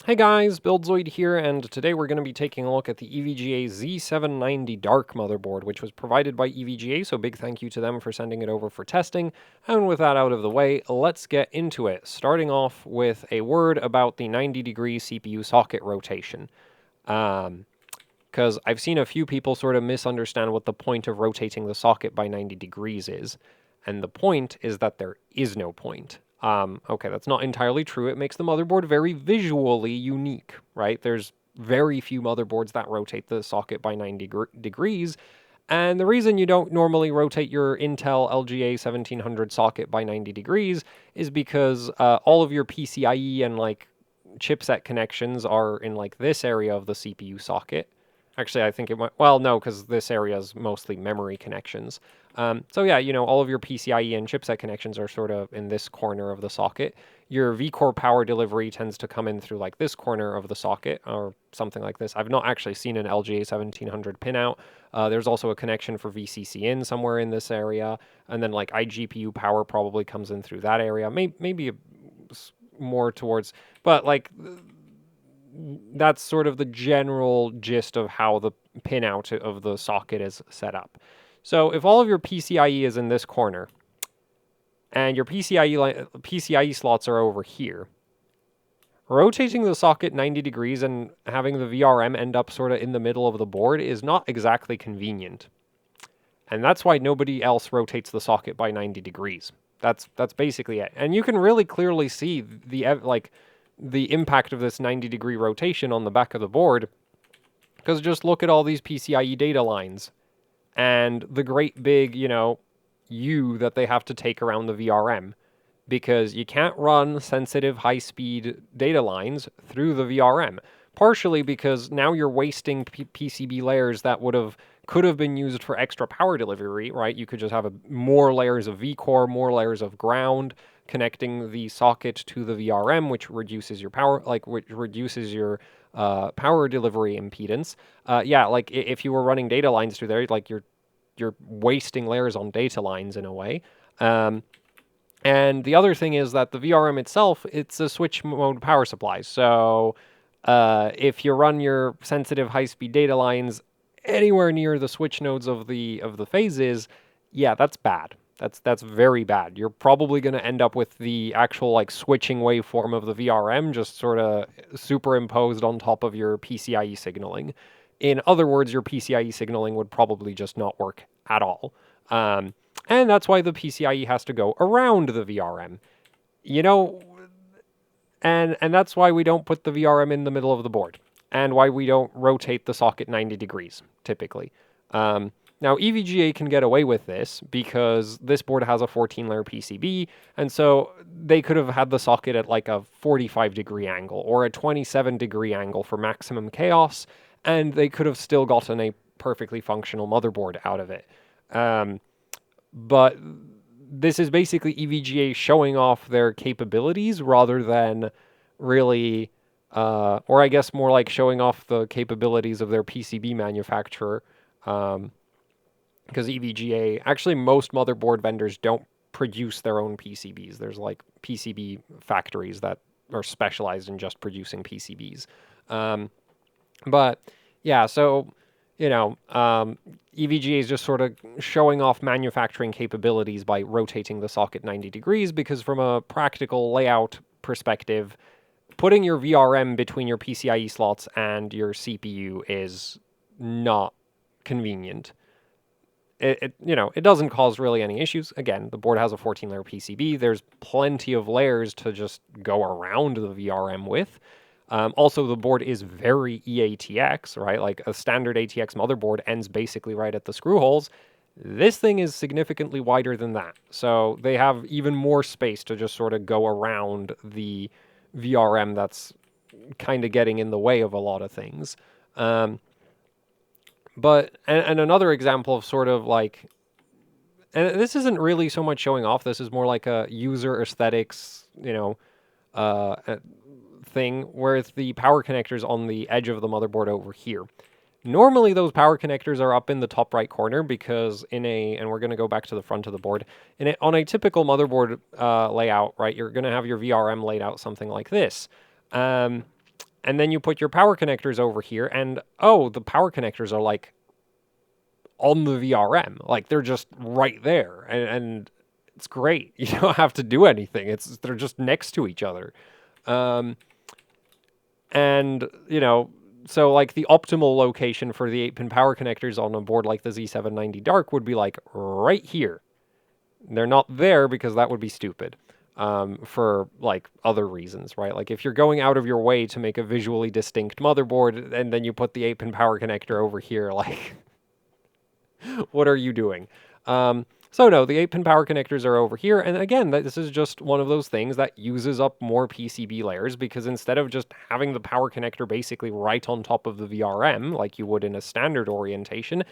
Hey guys, BuildZoid here, and today we're going to be taking a look at the EVGA Z790 Dark motherboard, which was provided by EVGA, so big thank you to them for sending it over for testing. And with that out of the way, let's get into it, starting off with a word about the 90-degree CPU socket rotation. Because I've seen a few people sort of misunderstand what the point of rotating the socket by 90 degrees is, and the point is that there is no point. Okay, that's not entirely true. It makes the motherboard very visually unique, right? There's very few motherboards that rotate the socket by 90 degrees, and the reason you don't normally rotate your Intel EVGA 1700 socket by 90 degrees is because all of your PCIe and like chipset connections are in like this area of the CPU socket. Actually, I think it might, well, no, because this area is mostly memory connections. So yeah, you know, all of your PCIe and chipset connections are sort of in this corner of the socket. Your V-core power delivery tends to come in through like this corner of the socket or something like this. I've not actually seen an EVGA 1700 pinout. There's also a connection for VCCIN somewhere in this area. And then like iGPU power probably comes in through that area. Maybe more towards, but like that's sort of the general gist of how the pinout of the socket is set up. So if all of your PCIe is in this corner, and your PCIe slots are over here, rotating the socket 90 degrees and having the VRM end up sort of in the middle of the board is not exactly convenient. And that's why nobody else rotates the socket by 90 degrees. That's basically it. And you can really clearly see the impact of this 90-degree rotation on the back of the board, because just look at all these PCIe data lines and the great big, you know, U that they have to take around the VRM, because you can't run sensitive high-speed data lines through the VRM, partially because now you're wasting PCB layers that could have been used for extra power delivery, right? You could just have more layers of V-core, more layers of ground, connecting the socket to the VRM, which reduces your power, which reduces your power delivery impedance. Yeah, like if you were running data lines through there, like you're wasting layers on data lines in a way. And the other thing is that the VRM itself, it's a switch mode power supply. So if you run your sensitive high-speed data lines anywhere near the switch nodes of the phases, yeah, that's bad. That's very bad. You're probably going to end up with the actual like switching waveform of the VRM just sort of superimposed on top of your PCIe signaling. In other words, your PCIe signaling would probably just not work at all. And that's why the PCIe has to go around the VRM. You know, and that's why we don't put the VRM in the middle of the board, and why we don't rotate the socket 90 degrees, typically. Now, EVGA can get away with this because this board has a 14-layer PCB, and so they could have had the socket at like a 45-degree angle or a 27-degree angle for maximum chaos, and they could have still gotten a perfectly functional motherboard out of it. But this is basically EVGA showing off their capabilities rather than really, or I guess more like showing off the capabilities of their PCB manufacturer. Because EVGA, actually most motherboard vendors don't produce their own PCBs. There's like PCB factories that are specialized in just producing PCBs. But yeah, so, you know, EVGA is just sort of showing off manufacturing capabilities by rotating the socket 90 degrees, because from a practical layout perspective, putting your VRM between your PCIe slots and your CPU is not convenient. It doesn't cause really any issues. Again, the board has a 14-layer PCB. There's plenty of layers to just go around the VRM with. Also, the board is very EATX, right? Like a standard ATX motherboard ends basically right at the screw holes. This thing is significantly wider than that. So they have even more space to just sort of go around the VRM that's kind of getting in the way of a lot of things. But another example of sort of like, and this isn't really so much showing off, this is more like a user aesthetics, thing, where it's the power connectors on the edge of the motherboard over here. Normally those power connectors are up in the top right corner because and we're going to go back to the front of the board, on a typical motherboard layout, right, you're going to have your VRM laid out something like this. And then you put your power connectors over here, and oh, the power connectors are like on the VRM. Like they're just right there. And it's great. You don't have to do anything. They're just next to each other. And, you know, so like the optimal location for the 8-pin power connectors on a board like the Z790 Dark would be like right here. They're not there because that would be stupid for like other reasons, right? Like if you're going out of your way to make a visually distinct motherboard and then you put the 8-pin power connector over here, like what are you doing? So no, the 8-pin power connectors are over here. And again, this is just one of those things that uses up more PCB layers because instead of just having the power connector basically right on top of the VRM, like you would in a standard orientation,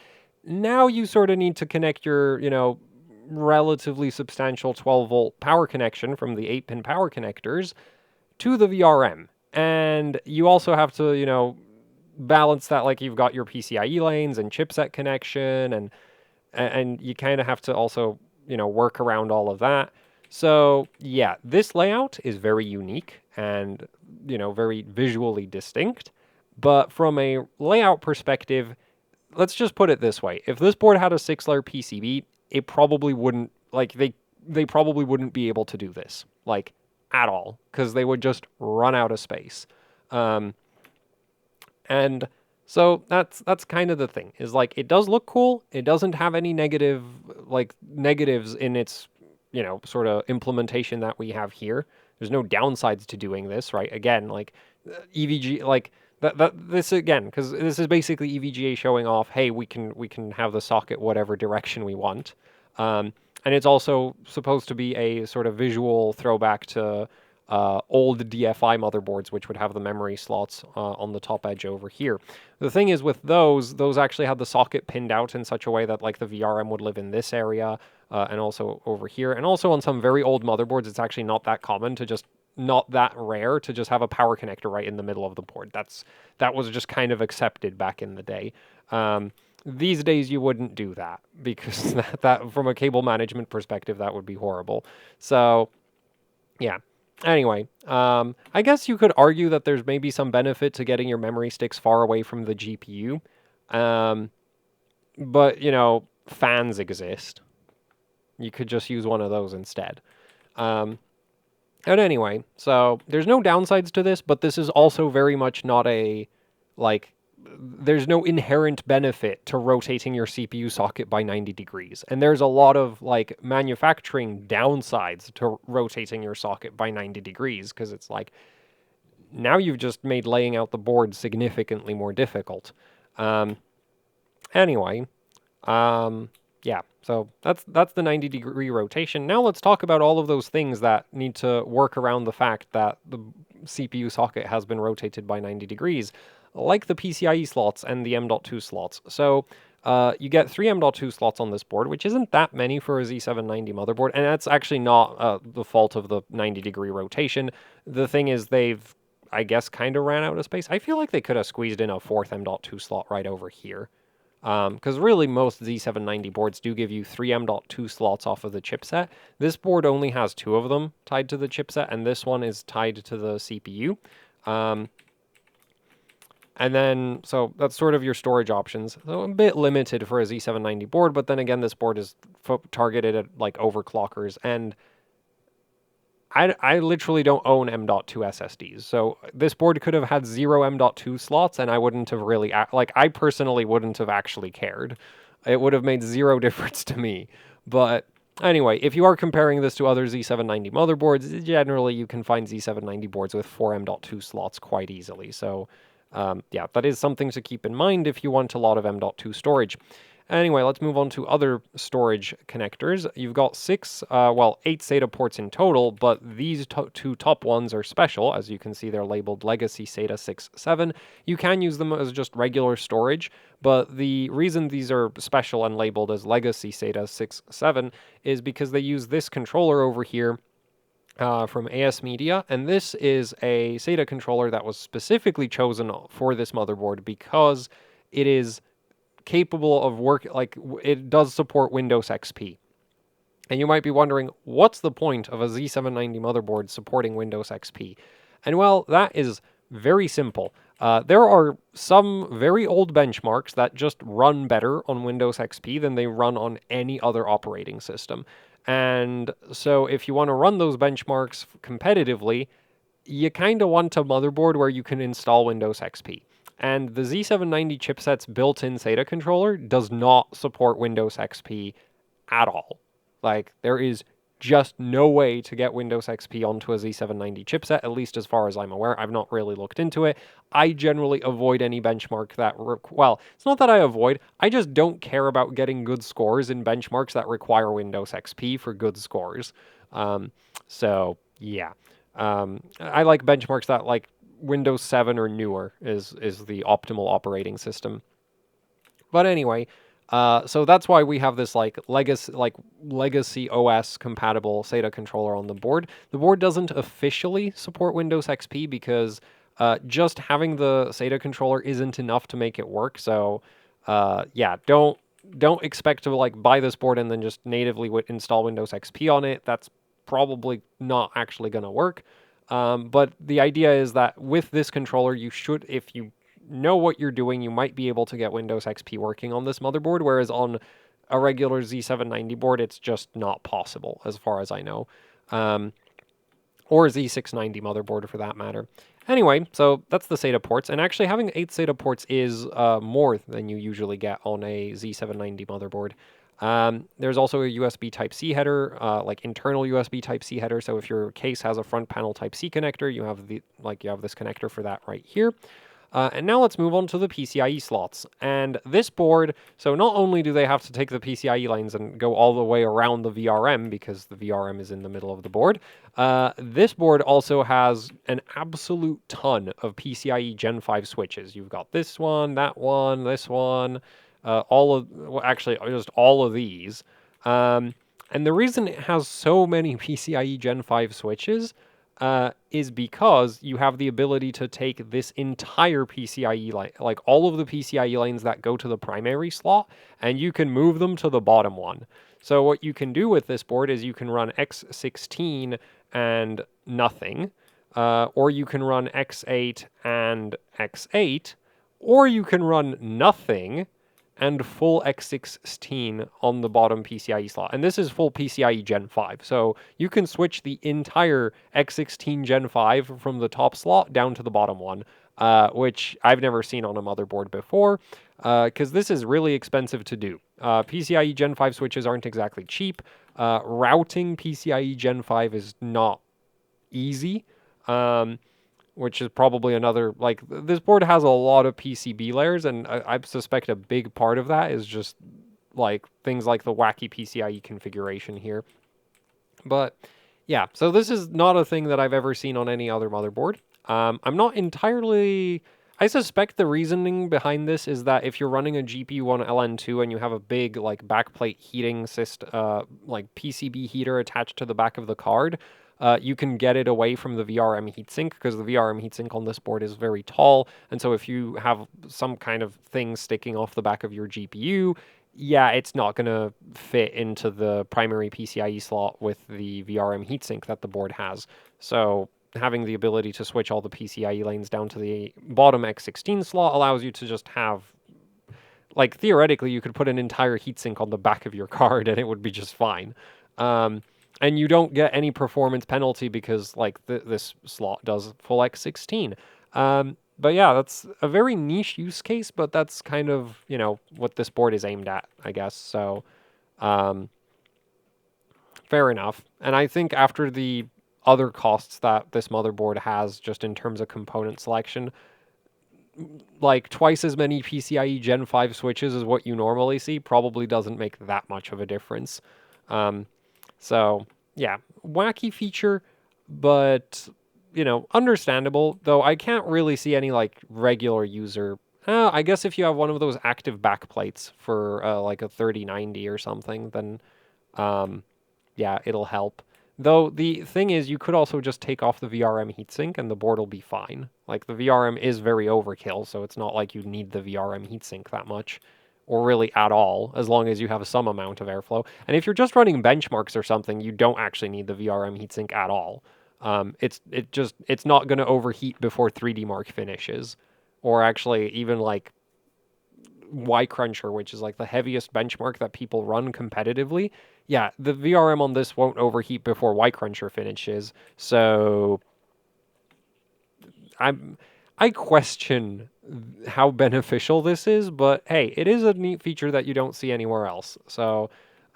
now you sort of need to connect your, you know, relatively substantial 12-volt power connection from the 8-pin power connectors to the VRM. And you also have to, you know, balance that, like you've got your PCIe lanes and chipset connection, and you kind of have to also, you know, work around all of that. So yeah, this layout is very unique and, you know, very visually distinct. But from a layout perspective, let's just put it this way. If this board had a 6-layer PCB, it probably wouldn't, like, they probably wouldn't be able to do this, like, at all, because they would just run out of space. And so that's kind of the thing, is like, it does look cool. It doesn't have any negatives in its, you know, sort of implementation that we have here. There's no downsides to doing this, right? Again, like EVG, like this again, because this is basically EVGA showing off, hey, we can have the socket whatever direction we want. And it's also supposed to be a sort of visual throwback to old DFI motherboards, which would have the memory slots on the top edge over here. The thing is with those actually had the socket pinned out in such a way that like the VRM would live in this area and also over here. And also on some very old motherboards, it's actually not that common to just, not that rare to just have a power connector right in the middle of the board. That was just kind of accepted back in the day. These days you wouldn't do that because that from a cable management perspective, that would be horrible. So yeah. Anyway, I guess you could argue that there's maybe some benefit to getting your memory sticks far away from the GPU. But, you know, fans exist. You could just use one of those instead. And anyway, so there's no downsides to this, but this is also very much not a, like, there's no inherent benefit to rotating your CPU socket by 90 degrees. And there's a lot of like manufacturing downsides to rotating your socket by 90 degrees because it's like now you've just made laying out the board significantly more difficult. Anyway, yeah, so that's the 90-degree rotation. Now let's talk about all of those things that need to work around the fact that the CPU socket has been rotated by 90 degrees. Like the PCIe slots and the M.2 slots. So you get 3 M.2 slots on this board, which isn't that many for a Z790 motherboard, and that's actually not the fault of the 90-degree rotation. The thing is they've, I guess, kind of ran out of space. I feel like they could have squeezed in a 4th M.2 slot right over here. Because really most Z790 boards do give you 3 M.2 slots off of the chipset. This board only has 2 of them tied to the chipset, and this one is tied to the CPU. And then, so that's sort of your storage options. So a bit limited for a Z790 board, but then again, this board is targeted at like overclockers, and I literally don't own M.2 SSDs. So this board could have had 0 M.2 slots, and I wouldn't have really, like, I personally wouldn't have actually cared. It would have made 0 difference to me. But anyway, if you are comparing this to other Z790 motherboards, generally you can find Z790 boards with 4 M.2 slots quite easily. So yeah, that is something to keep in mind if you want a lot of M.2 storage. Anyway, let's move on to other storage connectors. You've got 8 SATA ports in total, but these 2 top ones are special. As you can see, they're labeled Legacy SATA 6.7. You can use them as just regular storage, but the reason these are special and labeled as Legacy SATA 6.7 is because they use this controller over here from AS Media, and this is a SATA controller that was specifically chosen for this motherboard because it is capable of it does support Windows XP. And you might be wondering, what's the point of a Z790 motherboard supporting Windows XP? And well, that is Very simple. There are some very old benchmarks that just run better on Windows XP than they run on any other operating system. And so if you want to run those benchmarks competitively, you kind of want a motherboard where you can install Windows XP. And the Z790 chipset's built-in SATA controller does not support Windows XP at all. Like, there is just no way to get Windows XP onto a Z790 chipset, at least as far as I'm aware. I've not really looked into it. I generally avoid any benchmark that, well, it's not that I avoid, I just don't care about getting good scores in benchmarks that require Windows XP for good scores. So, yeah. I like benchmarks that, like, Windows 7 or newer is the optimal operating system. But anyway, so that's why we have this legacy OS compatible SATA controller on the board. The board doesn't officially support Windows XP because just having the SATA controller isn't enough to make it work. So yeah, don't expect to like buy this board and then just natively install Windows XP on it. That's probably not actually going to work. But the idea is that with this controller, you should, if you know what you're doing, you might be able to get Windows XP working on this motherboard, whereas on a regular Z790 board, it's just not possible, as far as I know. Or Z690 motherboard, for that matter. Anyway, so that's the SATA ports, and actually having 8 SATA ports is more than you usually get on a Z790 motherboard. There's also a USB Type-C header, like internal USB Type-C header. So if your case has a front panel Type-C connector, you have this connector for that right here. And now let's move on to the PCIe slots. And this board, so not only do they have to take the PCIe lanes and go all the way around the VRM because the VRM is in the middle of the board, this board also has an absolute ton of PCIe Gen 5 switches. You've got this one, that one, this one, just all of these. And the reason it has so many PCIe Gen 5 switches is because you have the ability to take this entire PCIe line, like all of the PCIe lanes that go to the primary slot, and you can move them to the bottom one. So what you can do with this board is you can run X16 and nothing, or you can run X8 and X8, or you can run nothing and full X16 on the bottom PCIe slot. And this is full PCIe Gen 5. So you can switch the entire X16 Gen 5 from the top slot down to the bottom one, which I've never seen on a motherboard before, because this is really expensive to do. PCIe Gen 5 switches aren't exactly cheap. Routing PCIe Gen 5 is not easy. Which is probably another, like, this board has a lot of PCB layers, and I suspect a big part of that is just, like, things like the wacky PCIe configuration here. But, yeah, so this is not a thing that I've ever seen on any other motherboard. I'm not entirely... I suspect the reasoning behind this is that if you're running a GPU on LN2 and you have a big, like, backplate heating system, like, PCB heater attached to the back of the card, you can get it away from the VRM heatsink, because the VRM heatsink on this board is very tall, and so if you have some kind of thing sticking off the back of your GPU, yeah, it's not going to fit into the primary PCIe slot with the VRM heatsink that the board has. So having the ability to switch all the PCIe lanes down to the bottom X16 slot allows you to just have, like, theoretically, you could put an entire heatsink on the back of your card and it would be just fine. And you don't get any performance penalty because, like, this slot does full X16. But yeah, that's a very niche use case, but that's kind of, you know, what this board is aimed at, I guess. So, fair enough. And I think after the other costs that this motherboard has, just in terms of component selection, like, twice as many PCIe Gen 5 switches as what you normally see probably doesn't make that much of a difference. So, yeah, wacky feature, but, you know, understandable, though I can't really see any, like, regular user. I guess if you have one of those active backplates for, like, a 3090 or something, then, yeah, it'll help. Though the thing is, you could also just take off the VRM heatsink and the board will be fine. Like, the VRM is very overkill, so it's not like you need the VRM heatsink that much, or really at all, as long as you have some amount of airflow. And if you're just running benchmarks or something, you don't actually need the VRM heatsink at all. It's not going to overheat before 3D Mark finishes, or actually even like Y Cruncher, which is like the heaviest benchmark that people run competitively. Yeah, the VRM on this won't overheat before Y Cruncher finishes. So I question how beneficial this is, but hey, it is a neat feature that you don't see anywhere else. So,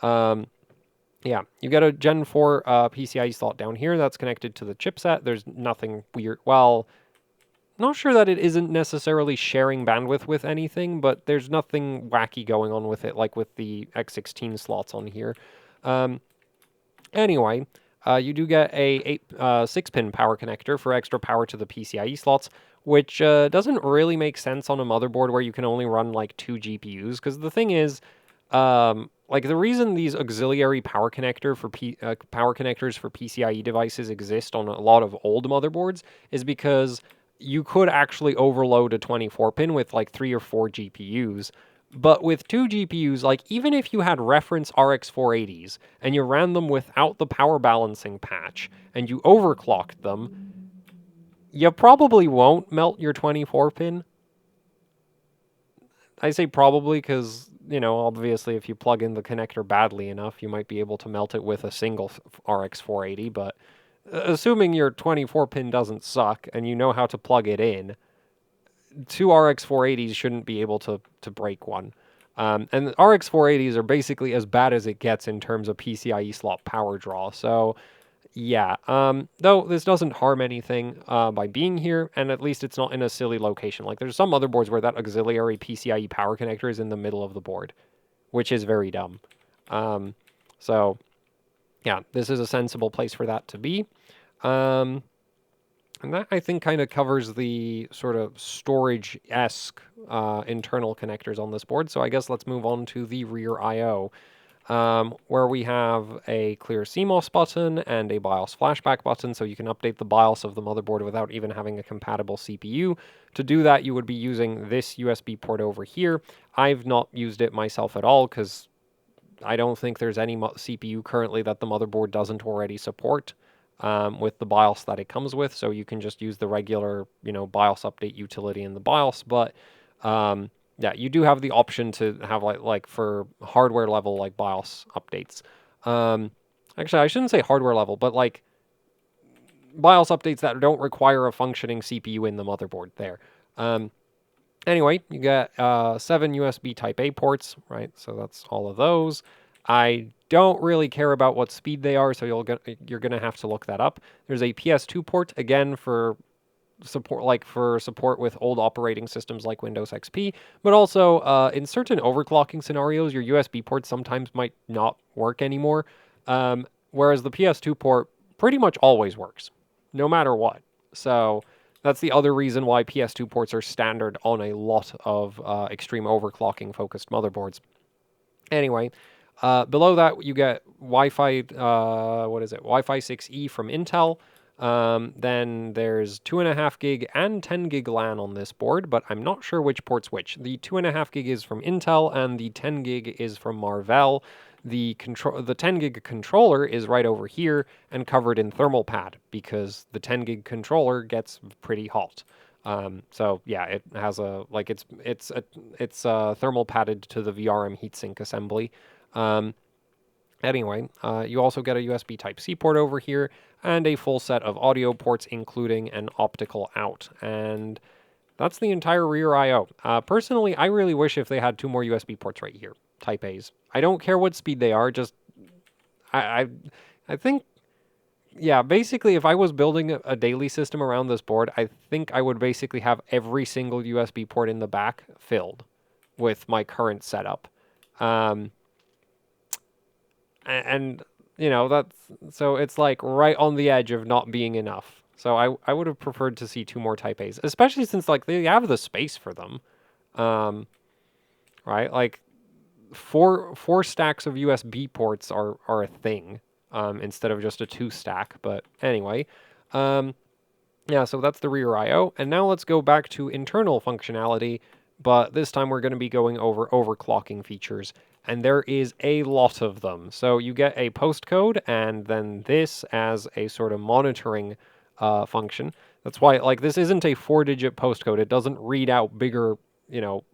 yeah, you got a Gen 4 PCIe slot down here that's connected to the chipset. There's nothing weird. Well, not sure that it isn't necessarily sharing bandwidth with anything, but there's nothing wacky going on with it, like with the X16 slots on here. Anyway, you do get a 6-pin power connector for extra power to the PCIe slots, which doesn't really make sense on a motherboard where you can only run like 2 GPUs, because the thing is, like the reason these auxiliary power connectors for PCIe devices exist on a lot of old motherboards is because you could actually overload a 24-pin with like 3 or 4 GPUs. But with 2 GPUs, like even if you had reference RX 480s and you ran them without the power balancing patch and you overclocked them, you probably won't melt your 24-pin. I say probably because, you know, obviously if you plug in the connector badly enough, you might be able to melt it with a single RX 480, but assuming your 24-pin doesn't suck and you know how to plug it in, 2 RX 480s shouldn't be able to break one. And RX 480s are basically as bad as it gets in terms of PCIe slot power draw. So, yeah. Though this doesn't harm anything by being here, and at least it's not in a silly location. Like, there's some motherboards where that auxiliary PCIe power connector is in the middle of the board, which is very dumb. So, yeah, this is a sensible place for that to be. And that, I think, kind of covers the sort of storage-esque internal connectors on this board. So I guess let's move on to the rear I.O., where we have a clear CMOS button and a BIOS flashback button, so you can update the BIOS of the motherboard without even having a compatible CPU. To do that, you would be using this USB port over here. I've not used it myself at all, because I don't think there's any CPU currently that the motherboard doesn't already support. With the BIOS that it comes with, so you can just use the regular, you know, BIOS update utility in the BIOS. But yeah, you do have the option to have like for hardware level like BIOS updates. Actually, I shouldn't say hardware level, but like BIOS updates that don't require a functioning CPU in the motherboard. There. Anyway, you got 7 USB Type A ports, right? So that's all of those. I don't really care about what speed they are, so you're gonna have to look that up. There's a PS2 port, again for support with old operating systems like Windows XP, but also in certain overclocking scenarios, your USB port sometimes might not work anymore. Whereas the PS2 port pretty much always works, no matter what. So that's the other reason why PS2 ports are standard on a lot of extreme overclocking focused motherboards. Anyway, below that you get Wi-Fi, Wi-Fi 6E from Intel. Then there's 2.5 gig and 10 gig LAN on this board, but I'm not sure which port's which. The 2.5 gig is from Intel and the 10 gig is from Marvell. The 10 gig controller is right over here and covered in thermal pad because the 10 gig controller gets pretty hot. So yeah, it has a like it's thermal padded to the VRM heatsink assembly. Anyway, you also get a USB Type-C port over here and a full set of audio ports, including an optical out. And that's the entire rear I/O. Personally, I really wish if they had 2 more USB ports right here, Type A's. I don't care what speed they are. Just I think, yeah. Basically, if I was building a daily system around this board, I think I would basically have every single USB port in the back filled with my current setup. And you know, that's so it's like right on the edge of not being enough. So I would have preferred to see 2 more Type A's, especially since like they have the space for them. Right? Like four stacks of USB ports are a thing, instead of just a 2 stack. But anyway, yeah, so that's the rear I/O. And now let's go back to internal functionality, but this time we're going to be going over overclocking features. and there is a lot of them. So you get a postcode, and then this as a sort of monitoring function. That's why, like, this isn't a 4-digit postcode. It doesn't read out bigger,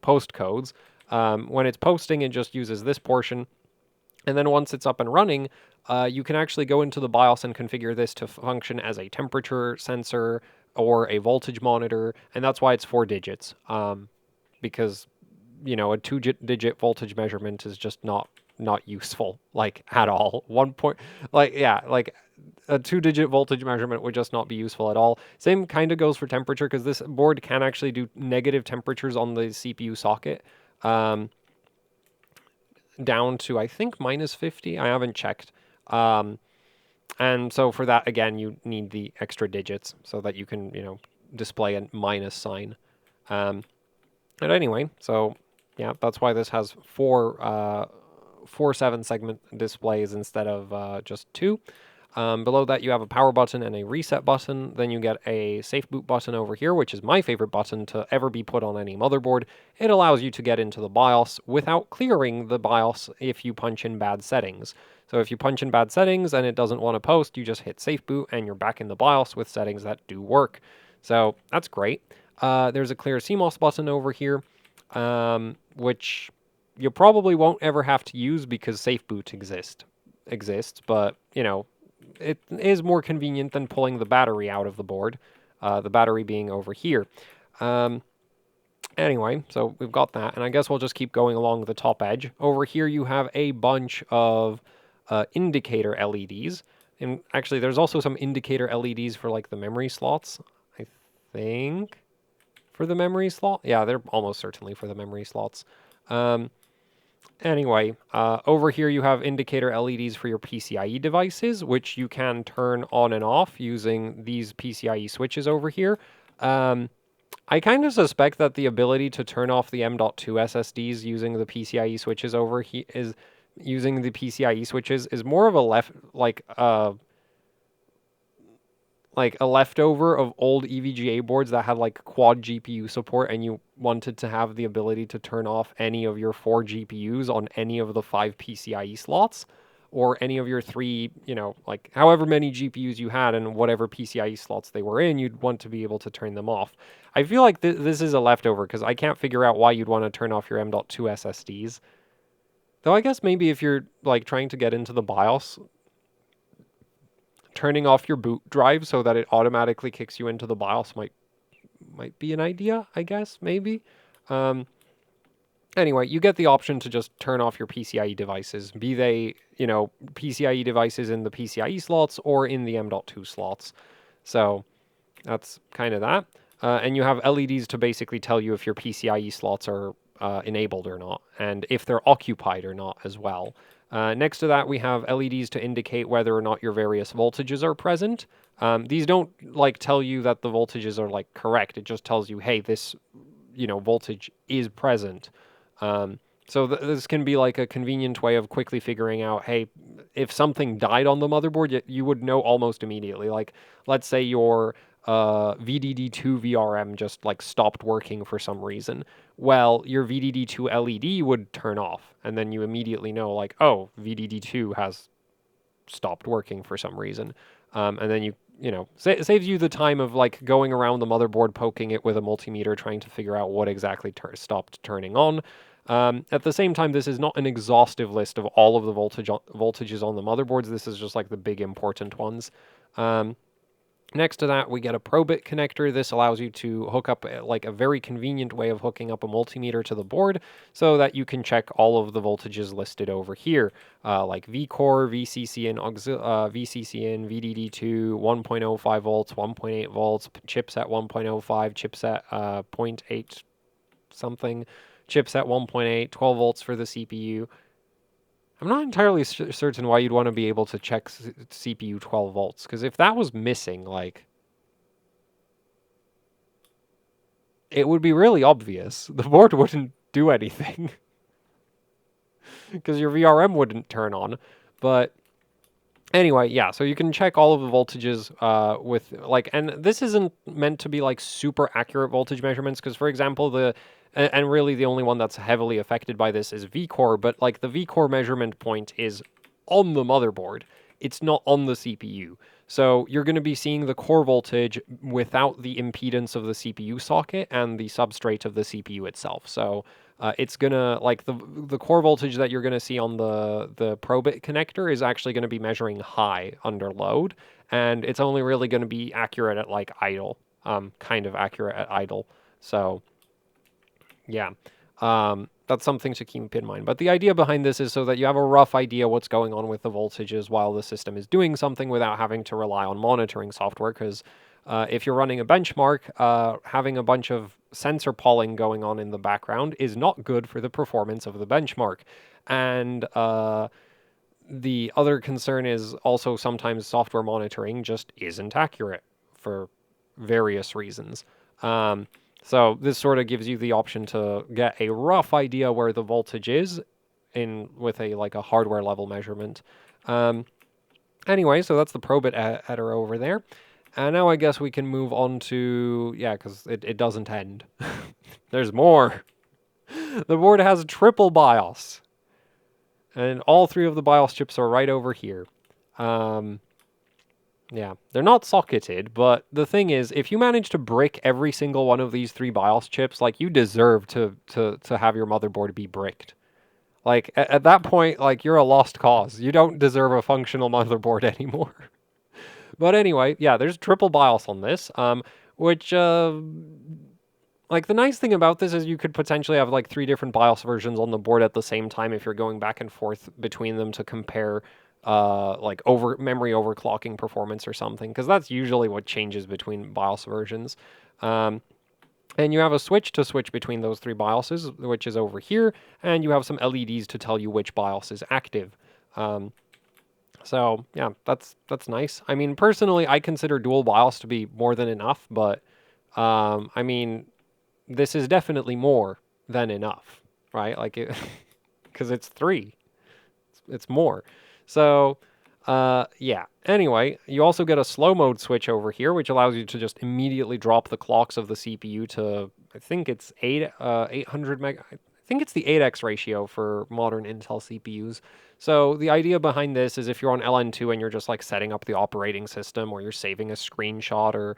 postcodes. When it's posting, it just uses this portion. And then once it's up and running, you can actually go into the BIOS and configure this to function as a temperature sensor or a voltage monitor. And that's why it's 4 digits. Because, a 2-digit voltage measurement is just not useful, like, at all. Like, a 2-digit voltage measurement would just not be useful at all. Same kind of goes for temperature, because this board can actually do negative temperatures on the CPU socket. Down to, I think, minus 50. I haven't checked. And so for that, again, you need the extra digits so that you can, display a minus sign. But anyway, so yeah, that's why this has four 7-segment displays instead of just 2. Below that, you have a power button and a reset button. Then you get a safe boot button over here, which is my favorite button to ever be put on any motherboard. It allows you to get into the BIOS without clearing the BIOS if you punch in bad settings. So if you punch in bad settings and it doesn't want to post, you just hit safe boot and you're back in the BIOS with settings that do work. So that's great. There's a clear CMOS button over here, which you probably won't ever have to use because safe boot exists, but, it is more convenient than pulling the battery out of the board, the battery being over here. Anyway, so we've got that, and I guess we'll just keep going along the top edge. Over here you have a bunch of indicator LEDs, and actually there's also some indicator LEDs for, like, the memory slots, I think, for the memory slot. Yeah, they're almost certainly for the memory slots. Anyway, over here you have indicator LEDs for your PCIe devices, which you can turn on and off using these PCIe switches over here. I kind of suspect that the ability to turn off the M.2 SSDs using the PCIe switches over here is more of a a leftover of old EVGA boards that had, like, quad GPU support, and you wanted to have the ability to turn off any of your 4 GPUs on any of the 5 PCIe slots, or any of your 3, like, however many GPUs you had and whatever PCIe slots they were in, you'd want to be able to turn them off. I feel like this is a leftover, because I can't figure out why you'd want to turn off your M.2 SSDs. Though I guess maybe if you're, like, trying to get into the BIOS, turning off your boot drive so that it automatically kicks you into the BIOS might be an idea, I guess, maybe. Anyway, you get the option to just turn off your PCIe devices, be they, PCIe devices in the PCIe slots or in the M.2 slots. So that's kind of that. And you have LEDs to basically tell you if your PCIe slots are enabled or not, and if they're occupied or not as well. Next to that, we have LEDs to indicate whether or not your various voltages are present. These don't, like, tell you that the voltages are, like, correct. It just tells you, hey, this, voltage is present. So this can be, like, a convenient way of quickly figuring out, hey, if something died on the motherboard, you would know almost immediately. Like, let's say your VDD2 VRM just, like, stopped working for some reason. Well, your VDD2 LED would turn off, and then you immediately know, like, oh, VDD2 has stopped working for some reason. And then saves you the time of, like, going around the motherboard, poking it with a multimeter, trying to figure out what exactly stopped turning on. At the same time, this is not an exhaustive list of all of the voltages on the motherboards. This is just, like, the big important ones. Next to that, we get a Probit connector. This allows you to hook up, like, a very convenient way of hooking up a multimeter to the board so that you can check all of the voltages listed over here, like VCore, VCCIN, VCCIN, VDD2, 1.05 volts, 1.8 volts, chipset 1.05, chipset 0.8 something, chipset 1.8, 12 volts for the CPU. I'm not entirely certain why you'd want to be able to check CPU 12 volts, because if that was missing, like, it would be really obvious. The board wouldn't do anything, because your VRM wouldn't turn on. But Anyway, yeah, so you can check all of the voltages with like, and this isn't meant to be like super accurate voltage measurements because, for example, and really the only one that's heavily affected by this is V-core, but like the V-core measurement point is on the motherboard. It's not on the CPU. So you're going to be seeing the core voltage without the impedance of the CPU socket and the substrate of the CPU itself. So it's gonna like the core voltage that you're gonna see on the probit connector is actually gonna be measuring high under load, and it's only really gonna be accurate at like idle, kind of accurate at idle. So yeah, that's something to keep in mind. But the idea behind this is so that you have a rough idea what's going on with the voltages while the system is doing something without having to rely on monitoring software. Because if you're running a benchmark, having a bunch of sensor polling going on in the background is not good for the performance of the benchmark. And the other concern is also sometimes software monitoring just isn't accurate for various reasons. So this sort of gives you the option to get a rough idea where the voltage is in with a like a hardware level measurement. Anyway, so that's the probit header over there. And now I guess we can move on to, yeah, because it doesn't end. There's more. The board has triple BIOS. And all three of the BIOS chips are right over here. Yeah, they're not socketed, but the thing is, if you manage to brick every single one of these three BIOS chips, like, you deserve to have your motherboard be bricked. Like, at that point, like, you're a lost cause. You don't deserve a functional motherboard anymore. But anyway, yeah, there's triple BIOS on this, which, like, the nice thing about this is you could potentially have, like, three different BIOS versions on the board at the same time if you're going back and forth between them to compare like memory overclocking performance or something, because that's usually what changes between BIOS versions. And you have a switch to switch between those three BIOSes, which is over here, and you have some LEDs to tell you which BIOS is active. So yeah, that's nice. I mean, personally, I consider dual BIOS to be more than enough, but I mean, this is definitely more than enough, right? Like, because it's three, it's more. So, yeah. Anyway, you also get a slow mode switch over here, which allows you to just immediately drop the clocks of the CPU to, I think it's 800 meg. I think it's the 8x ratio for modern Intel CPUs. So the idea behind this is if you're on LN2 and you're just like setting up the operating system, or you're saving a screenshot, or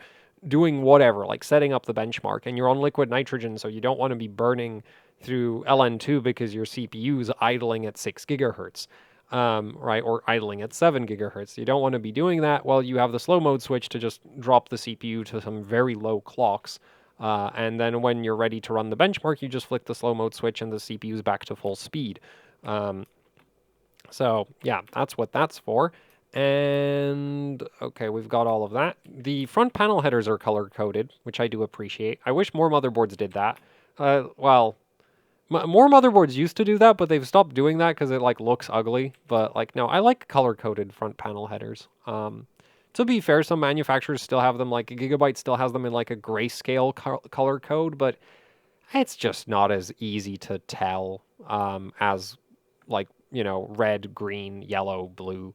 doing whatever, like setting up the benchmark, and you're on liquid nitrogen, so you don't want to be burning through LN2 because your CPU is idling at 6 gigahertz. Right, or idling at 7 gigahertz. You don't want to be doing that. Well, you have the slow mode switch to just drop the CPU to some very low clocks. And then when you're ready to run the benchmark, you just flick the slow mode switch and the CPU is back to full speed. So yeah, that's what that's for. And okay, we've got all of that. The front panel headers are color coded, which I do appreciate. I wish more motherboards did that. Well, more motherboards used to do that, but they've stopped doing that because it like looks ugly. But like, no, I like color-coded front panel headers. To be fair, some manufacturers still have them. Like Gigabyte still has them in like a grayscale color code, but it's just not as easy to tell as like, you know, red, green, yellow, blue.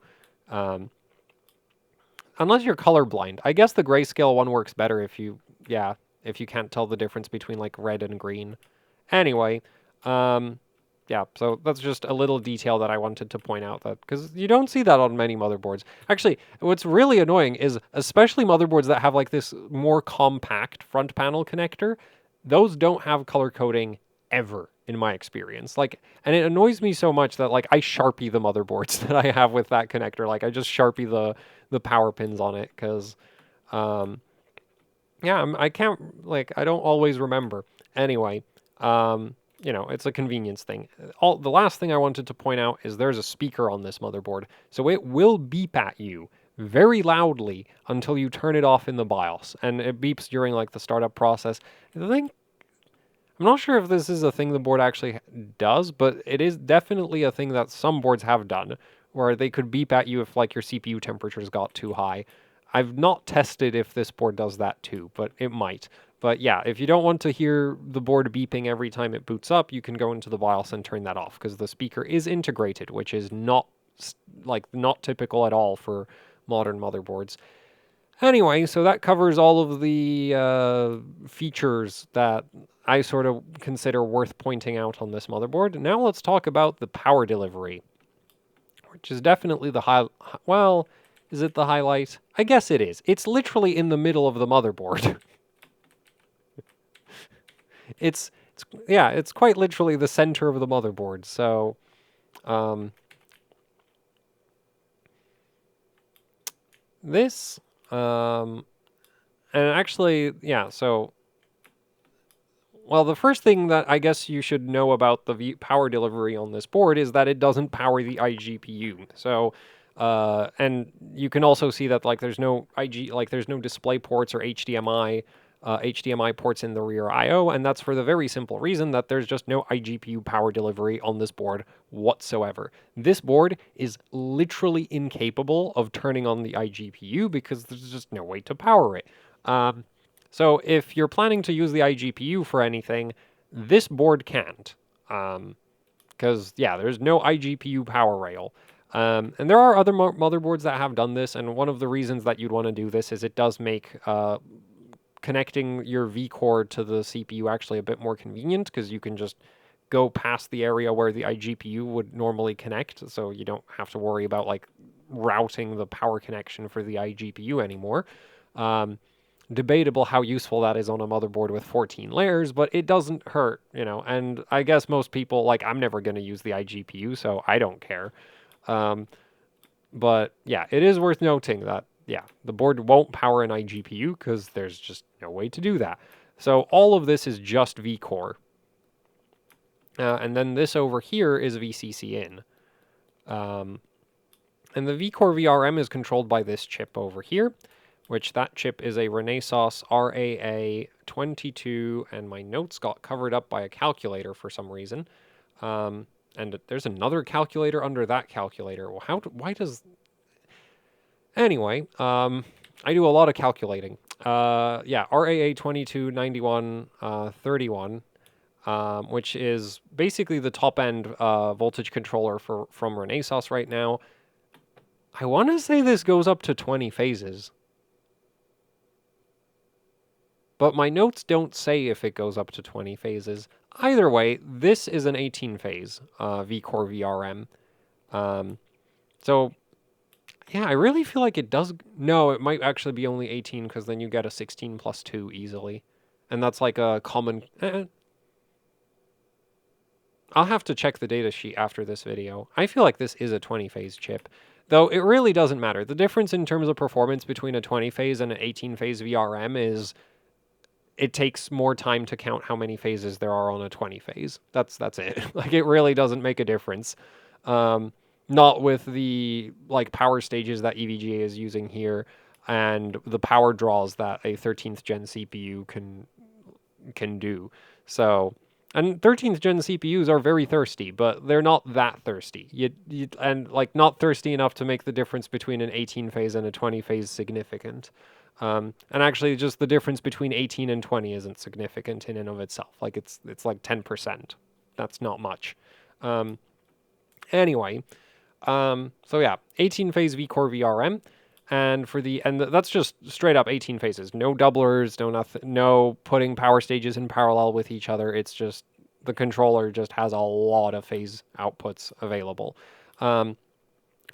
Unless you're colorblind. I guess the grayscale one works better if you can't tell the difference between like red and green. Anyway, yeah, so that's just a little detail that I wanted to point out, that because you don't see that on many motherboards. Actually, what's really annoying is especially motherboards that have like this more compact front panel connector, those don't have color coding ever in my experience. Like, and it annoys me so much that like I Sharpie the motherboards that I have with that connector. Like, I just Sharpie the power pins on it because yeah, I can't, like, I don't always remember. Anyway, you know, it's a convenience thing. The last thing I wanted to point out is there's a speaker on this motherboard, so it will beep at you very loudly until you turn it off in the BIOS, and it beeps during like the startup process. I'm not sure if this is a thing the board actually does, but it is definitely a thing that some boards have done, where they could beep at you if like your CPU temperatures got too high. I've not tested if this board does that too, but it might. But yeah, if you don't want to hear the board beeping every time it boots up, you can go into the BIOS and turn that off, because the speaker is integrated, which is not like not typical at all for modern motherboards. Anyway, so that covers all of the features that I sort of consider worth pointing out on this motherboard. Now let's talk about the power delivery, which is definitely the well, is it the highlight? I guess it is. It's literally in the middle of the motherboard. it's quite literally the center of the motherboard. So, this, and actually, yeah, so, well, the first thing that I guess you should know about the power delivery on this board is that it doesn't power the iGPU. So, and you can also see that, like, there's no there's no display ports or HDMI ports in the rear I/O, and that's for the very simple reason that there's just no iGPU power delivery on this board whatsoever. This board is literally incapable of turning on the iGPU because there's just no way to power it. So if you're planning to use the iGPU for anything, this board can't. Because, yeah, there's no iGPU power rail. And there are other motherboards that have done this, and one of the reasons that you'd want to do this is it does make connecting your vCore to the CPU actually a bit more convenient, because you can just go past the area where the iGPU would normally connect, so you don't have to worry about, like, routing the power connection for the iGPU anymore. Debatable how useful that is on a motherboard with 14 layers, but it doesn't hurt, you know, and I guess most people, like, I'm never going to use the iGPU, so I don't care. But yeah, it is worth noting that, yeah, the board won't power an iGPU because there's just no way to do that. So all of this is just vCore. And then this over here is VCCIN. And the vCore VRM is controlled by this chip over here, which that chip is a Renesas RAA22, and my notes got covered up by a calculator for some reason. And there's another calculator under that calculator. Well, why does... Anyway, I do a lot of calculating. Yeah, RAA229131, which is basically the top-end voltage controller from Renesas right now. I want to say this goes up to 20 phases. But my notes don't say if it goes up to 20 phases. Either way, this is an 18-phase vCore VRM. So, yeah, I really feel like it does... No, it might actually be only 18, because then you get a 16 plus 2 easily. And that's like a common... I'll have to check the datasheet after this video. I feel like this is a 20-phase chip. Though it really doesn't matter. The difference in terms of performance between a 20-phase and an 18-phase VRM is... it takes more time to count how many phases there are on a 20-phase. That's it. Like, it really doesn't make a difference. Not with the, like, power stages that EVGA is using here, and the power draws that a 13th gen CPU can do. So, and 13th gen CPUs are very thirsty, but they're not that thirsty. And, like, not thirsty enough to make the difference between an 18-phase and a 20-phase significant. And actually, just the difference between 18 and 20 isn't significant in and of itself. Like, it's like 10%. That's not much. Anyway, so yeah, 18-phase vCore VRM, and that's just straight up 18 phases. No doublers, no nothing, no putting power stages in parallel with each other. It's just the controller just has a lot of phase outputs available. For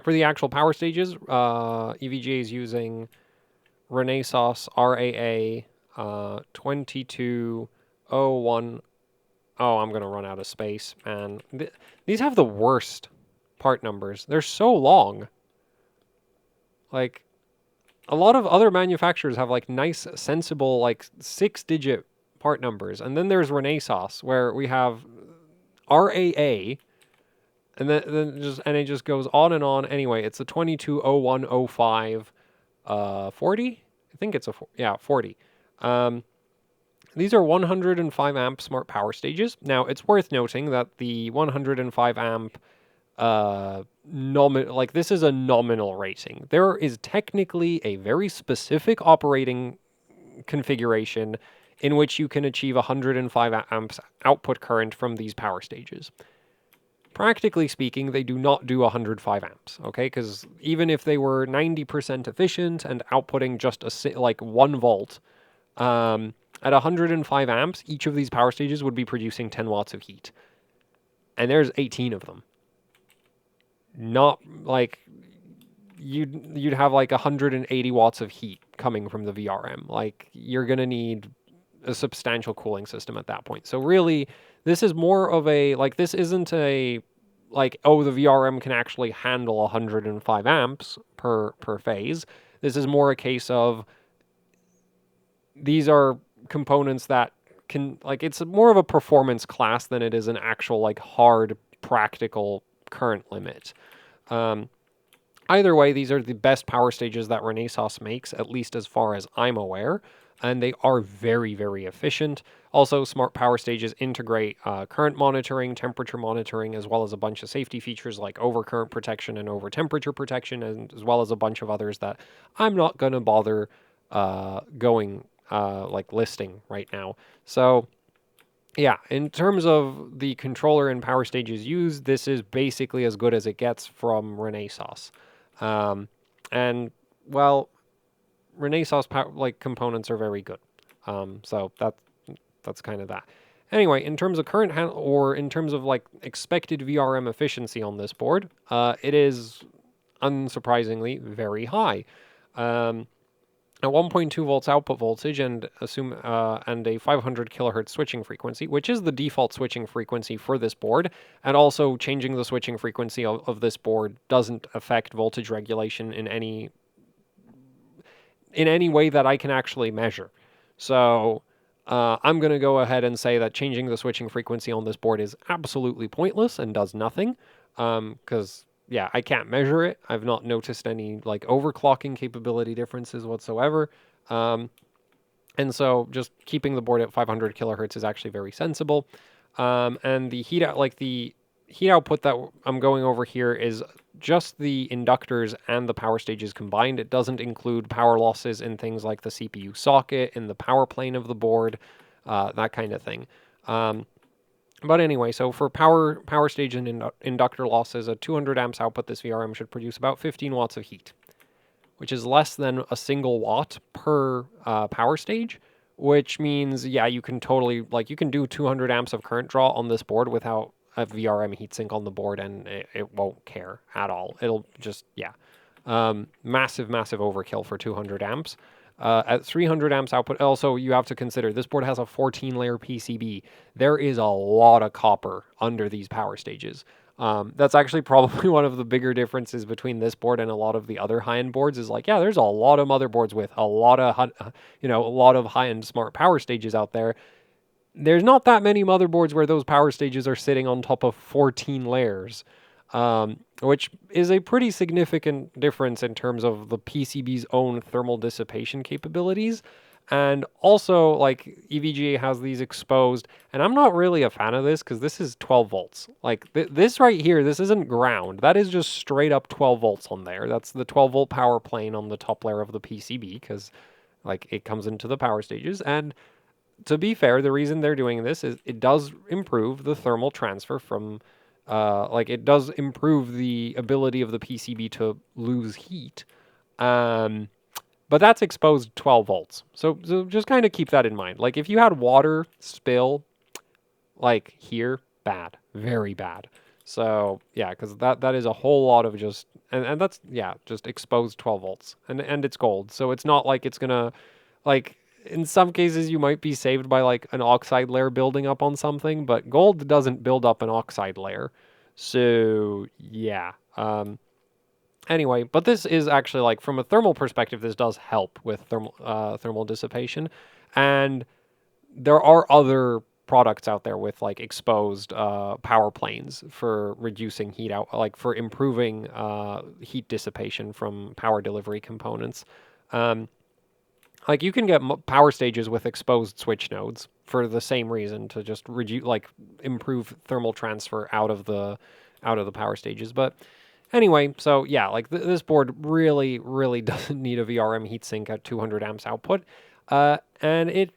the actual power stages, EVGA is using Renesas RAA 2201. Oh, I'm gonna run out of space, man. These have the worst part numbers. They're so long. Like, a lot of other manufacturers have, like, nice, sensible, like, 6-digit part numbers, and then there's Renesas, where we have RAA, and then it just goes on and on. Anyway, it's a 220105 40. I think it's 40. These are 105 amp smart power stages. Now, it's worth noting that the 105 amp this is a nominal rating. There is technically a very specific operating configuration in which you can achieve 105 amps output current from these power stages. practically speaking, they do not do 105 amps, okay? Because even if they were 90% efficient and outputting just like 1 volt, at 105 amps, each of these power stages would be producing 10 watts of heat. And there's 18 of them. Not like you'd have like 180 watts of heat coming from the VRM. Like you're going to need a substantial cooling system at that point. So really, this is more of a, like, this isn't a, like, oh, the VRM can actually handle 105 amps per phase. This is more a case of these are components that can, like, it's more of a performance class than it is an actual, like, hard practical current limit. Either way, these are the best power stages that Renesas makes, at least as far as I'm aware, and they are very, very efficient. Also, smart power stages integrate current monitoring, temperature monitoring, as well as a bunch of safety features like overcurrent protection and over temperature protection, and as well as a bunch of others that I'm not going to bother listing right now. So yeah, in terms of the controller and power stages used, this is basically as good as it gets from Renesas. And well, Renesas components are very good. So that's kind of that. Anyway, in terms of current or in terms of like expected VRM efficiency on this board, it is unsurprisingly very high. At 1.2 volts output voltage and and a 500 kilohertz switching frequency, which is the default switching frequency for this board, and also changing the switching frequency of this board doesn't affect voltage regulation in any way that I can actually measure. So I'm going to go ahead and say that changing the switching frequency on this board is absolutely pointless and does nothing, because yeah, I can't measure it. I've not noticed any like overclocking capability differences whatsoever. And so just keeping the board at 500 kilohertz is actually very sensible. And the heat output that I'm going over here is just the inductors and the power stages combined. It doesn't include power losses in things like the CPU socket, in the power plane of the board, that kind of thing. But anyway, so for power stage and inductor losses, a 200 amps output, this VRM should produce about 15 watts of heat, which is less than a single watt per power stage, which means, yeah, you can totally, like, you can do 200 amps of current draw on this board without a VRM heatsink on the board, and it won't care at all. It'll just, yeah. Massive overkill for 200 amps. At 300 amps output, also you have to consider this board has a 14-layer PCB. There is a lot of copper under these power stages. That's actually probably one of the bigger differences between this board and a lot of the other high-end boards is like, yeah, there's a lot of motherboards with a lot of high-end smart power stages out there. There's not that many motherboards where those power stages are sitting on top of 14 layers. Which is a pretty significant difference in terms of the PCB's own thermal dissipation capabilities. And also, like, EVGA has these exposed, and I'm not really a fan of this because this is 12 volts. Like, this right here, this isn't ground. That is just straight up 12 volts on there. That's the 12 volt power plane on the top layer of the PCB because, like, it comes into the power stages. And to be fair, the reason they're doing this is it does improve the thermal transfer from it does improve the ability of the PCB to lose heat. But that's exposed 12 volts. So just kind of keep that in mind. Like if you had water spill like here, bad, very bad. So yeah, because that is a whole lot of just, and that's, yeah, just exposed 12 volts and it's gold. So it's not like it's gonna, like, in some cases you might be saved by like an oxide layer building up on something, but gold doesn't build up an oxide layer. So yeah. Anyway, but this is actually, like, from a thermal perspective, this does help with thermal dissipation. And there are other products out there with like exposed power planes for reducing heat out, like for improving heat dissipation from power delivery components. Like you can get power stages with exposed switch nodes for the same reason, to just reduce, like, improve thermal transfer out of the power stages. But anyway, so yeah, like this board really doesn't need a VRM heatsink at 200 amps output, and it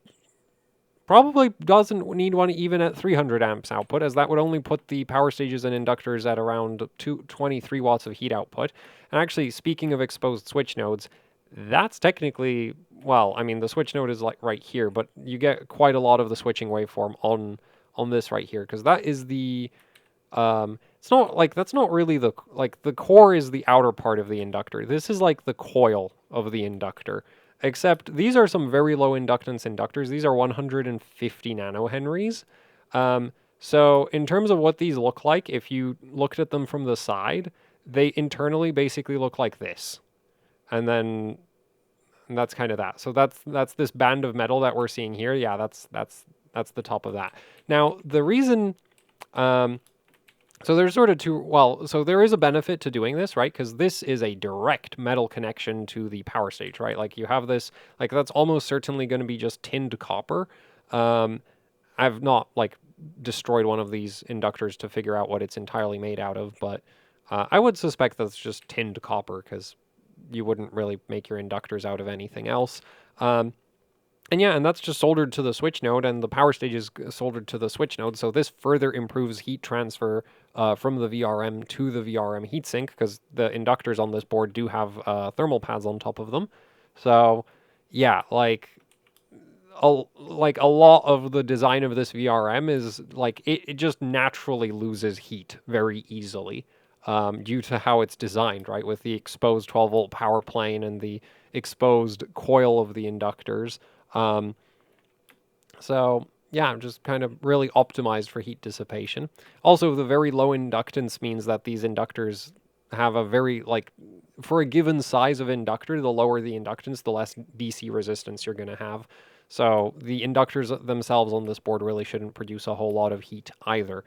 Probably doesn't need one even at 300 amps output, as that would only put the power stages and inductors at around 23 watts of heat output. And actually, speaking of exposed switch nodes, that's technically, well, I mean, the switch node is like right here, but you get quite a lot of the switching waveform on this right here, because that is the, it's not like, that's not really the, like, the core is the outer part of the inductor. This is like the coil of the inductor. Except these are some very low inductance inductors. These are 150 nanohenries. So in terms of what these look like, if you looked at them from the side, they internally basically look like this. And then that's kind of that. So that's this band of metal that we're seeing here. Yeah, that's the top of that. Now, the reason so there's sort of so there is a benefit to doing this, right? Because this is a direct metal connection to the power stage, right? Like you have this, like that's almost certainly going to be just tinned copper. I've not like destroyed one of these inductors to figure out what it's entirely made out of, but I would suspect that's just tinned copper because you wouldn't really make your inductors out of anything else. And yeah, and that's just soldered to the switch node, and the power stage is soldered to the switch node. So this further improves heat transfer from the VRM to the VRM heatsink, because the inductors on this board do have thermal pads on top of them. So yeah, like a lot of the design of this VRM is like it just naturally loses heat very easily due to how it's designed, right? With the exposed 12-volt power plane and the exposed coil of the inductors. So yeah, just kind of really optimized for heat dissipation. Also, the very low inductance means that these inductors have a very, like, for a given size of inductor, the lower the inductance, the less DC resistance you're going to have. So the inductors themselves on this board really shouldn't produce a whole lot of heat either.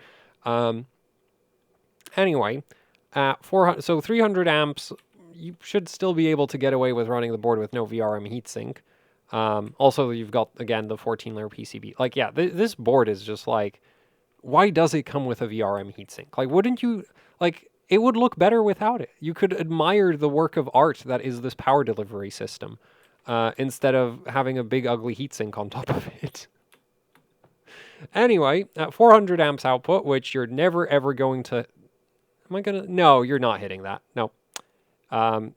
Anyway, at 300 amps, you should still be able to get away with running the board with no VRM heatsink. Also, you've got, again, the 14-layer PCB. Like, yeah, this board is just like, why does it come with a VRM heatsink? Like, wouldn't you, like, it would look better without it. You could admire the work of art that is this power delivery system, instead of having a big, ugly heatsink on top of it. Anyway, at 400 amps output, which you're never, ever going to... No, you're not hitting that. No.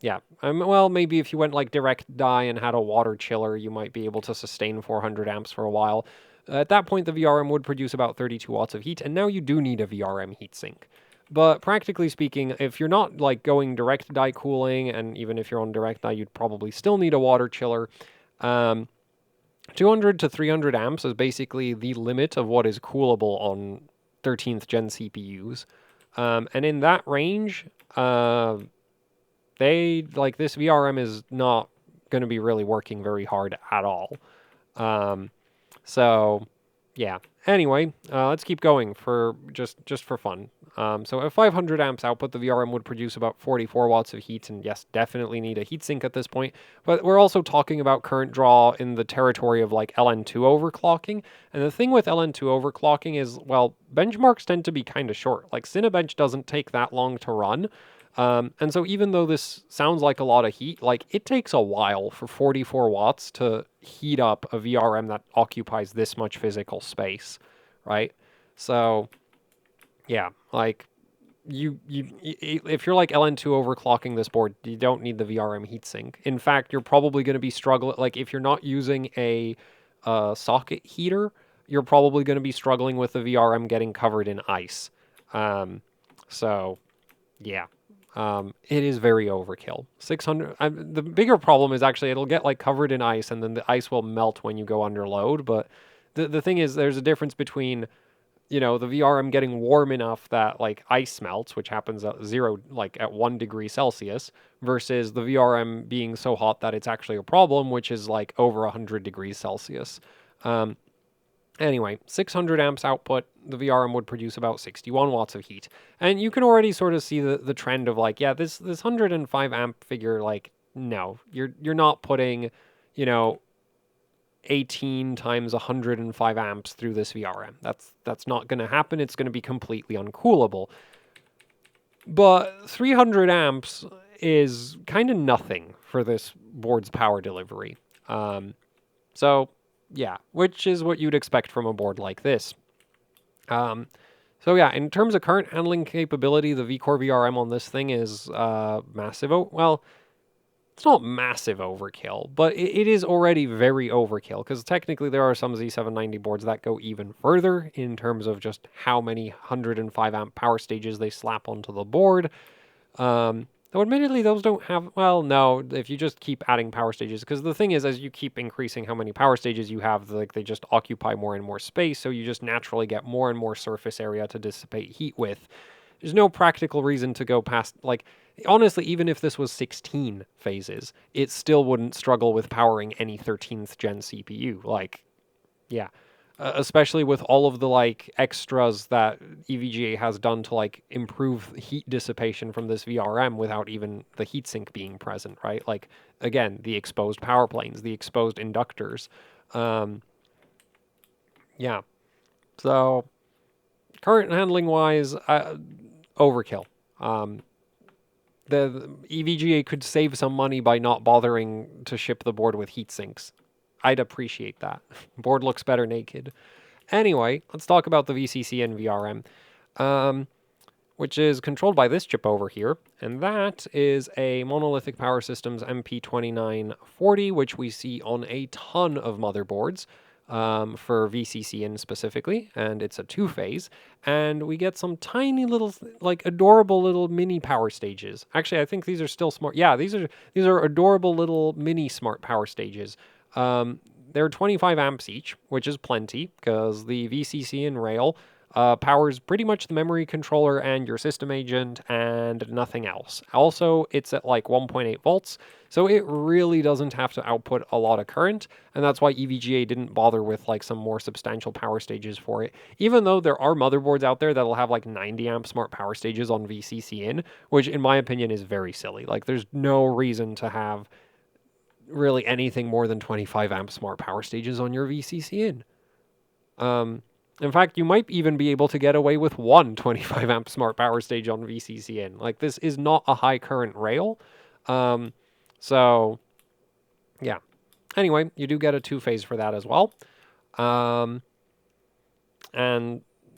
Yeah. Well, maybe if you went like direct die and had a water chiller, you might be able to sustain 400 amps for a while. At that point, the VRM would produce about 32 watts of heat, and now you do need a VRM heatsink. But practically speaking, if you're not like going direct die cooling, and even if you're on direct die, you'd probably still need a water chiller. 200 to 300 amps is basically the limit of what is coolable on 13th gen CPUs. And in that range, this VRM is not going to be really working very hard at all. So yeah. Anyway, let's keep going for just for fun. So at 500 amps output, the VRM would produce about 44 watts of heat, and yes, definitely need a heatsink at this point. But we're also talking about current draw in the territory of like LN2 overclocking. And the thing with LN2 overclocking is, well, benchmarks tend to be kind of short. Like Cinebench doesn't take that long to run. And so even though this sounds like a lot of heat, like it takes a while for 44 watts to heat up a VRM that occupies this much physical space, right? So yeah, like if you're like LN2 overclocking this board, you don't need the VRM heatsink. In fact, you're probably going to be struggling, like if you're not using a socket heater, you're probably going to be struggling with the VRM getting covered in ice. So yeah. It is very overkill. 600. The bigger problem is actually it'll get like covered in ice, and then the ice will melt when you go under load. But the thing is, there's a difference between, you know, the VRM getting warm enough that like ice melts, which happens at at 1 degree Celsius, versus the VRM being so hot that it's actually a problem, which is like over 100 degrees Celsius. Anyway, 600 amps output, the VRM would produce about 61 watts of heat. And you can already sort of see the trend of like, yeah, this 105 amp figure, like, no, you're not putting, you know, 18 times 105 amps through this VRM. That's not going to happen. It's going to be completely uncoolable. But 300 amps is kind of nothing for this board's power delivery. So yeah, which is what you'd expect from a board like this. So yeah, in terms of current handling capability, the vCore VRM on this thing is massive. Well, it's not massive overkill, but it is already very overkill, because technically there are some Z790 boards that go even further in terms of just how many 105 amp power stages they slap onto the board. Though admittedly, those don't have, well, no, if you just keep adding power stages, because the thing is, as you keep increasing how many power stages you have, like, they just occupy more and more space, so you just naturally get more and more surface area to dissipate heat with. There's no practical reason to go past, like, honestly, even if this was 16 phases, it still wouldn't struggle with powering any 13th gen CPU. Like, yeah. Especially with all of the like extras that EVGA has done to like improve heat dissipation from this VRM without even the heatsink being present, right? Like, again, the exposed power planes, the exposed inductors. Yeah. So current handling wise, overkill. The EVGA could save some money by not bothering to ship the board with heat sinks. I'd appreciate that. Board looks better naked. Anyway, let's talk about the VCCIN VRM, which is controlled by this chip over here, and that is a Monolithic Power Systems MP2940, which we see on a ton of motherboards. For VCCIN specifically, and it's a two-phase, and we get some tiny little, like, adorable little mini power stages. Actually, I think these are still smart. Yeah, these are adorable little mini smart power stages. They're 25 amps each, which is plenty, because the VCCIN rail powers pretty much the memory controller and your system agent and nothing else. Also, it's at like 1.8 volts, so it really doesn't have to output a lot of current, and that's why EVGA didn't bother with like some more substantial power stages for it, even though there are motherboards out there that'll have like 90 amp smart power stages on VCCIN, which in my opinion is very silly. Like, there's no reason to have really anything more than 25 amp smart power stages on your VCCIN. In fact, you might even be able to get away with one 25 amp smart power stage on VCCIN. Like, this is not a high current rail. So, yeah. Anyway, you do get a two-phase for that as well. And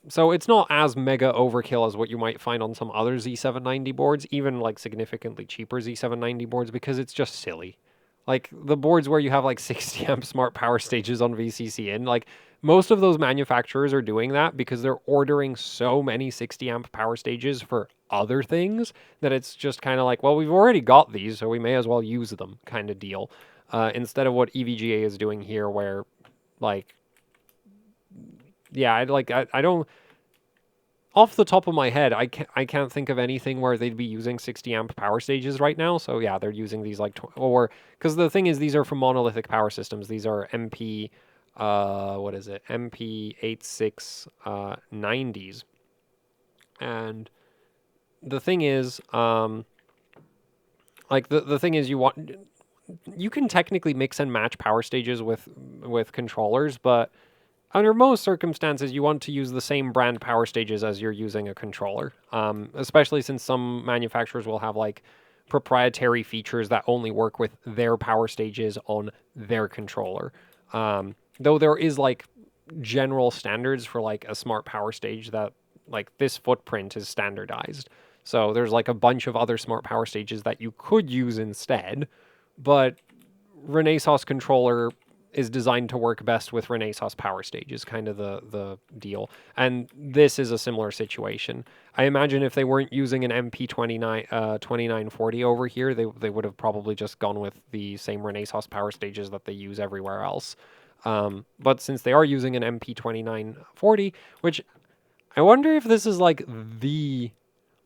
so it's not as mega overkill as what you might find on some other Z790 boards, even like significantly cheaper Z790 boards, because it's just silly. Like, the boards where you have like 60 amp smart power stages on VCCIN, like, most of those manufacturers are doing that because they're ordering so many 60 amp power stages for other things that it's just kind of like, well, we've already got these, so we may as well use them kind of deal. Instead of what EVGA is doing here, where, like, yeah, I don't, off the top of my head, I can't think of anything where they'd be using 60 amp power stages right now. So yeah, they're using these like, or, because the thing is, these are from Monolithic Power Systems. These are MP, what is it? MP8690s. And the thing is, like, the thing is, you can technically mix and match power stages with controllers, but under most circumstances, you want to use the same brand power stages as you're using a controller, especially since some manufacturers will have like proprietary features that only work with their power stages on their controller. Though there is like general standards for like a smart power stage that, like, this footprint is standardized. So there's like a bunch of other smart power stages that you could use instead, but Renesas controller is designed to work best with Renesas power stage is kind of the deal. And this is a similar situation. I imagine if they weren't using an MP2940 over here, they would have probably just gone with the same Renesas power stages that they use everywhere else. But since they are using an MP2940, which I wonder if this is like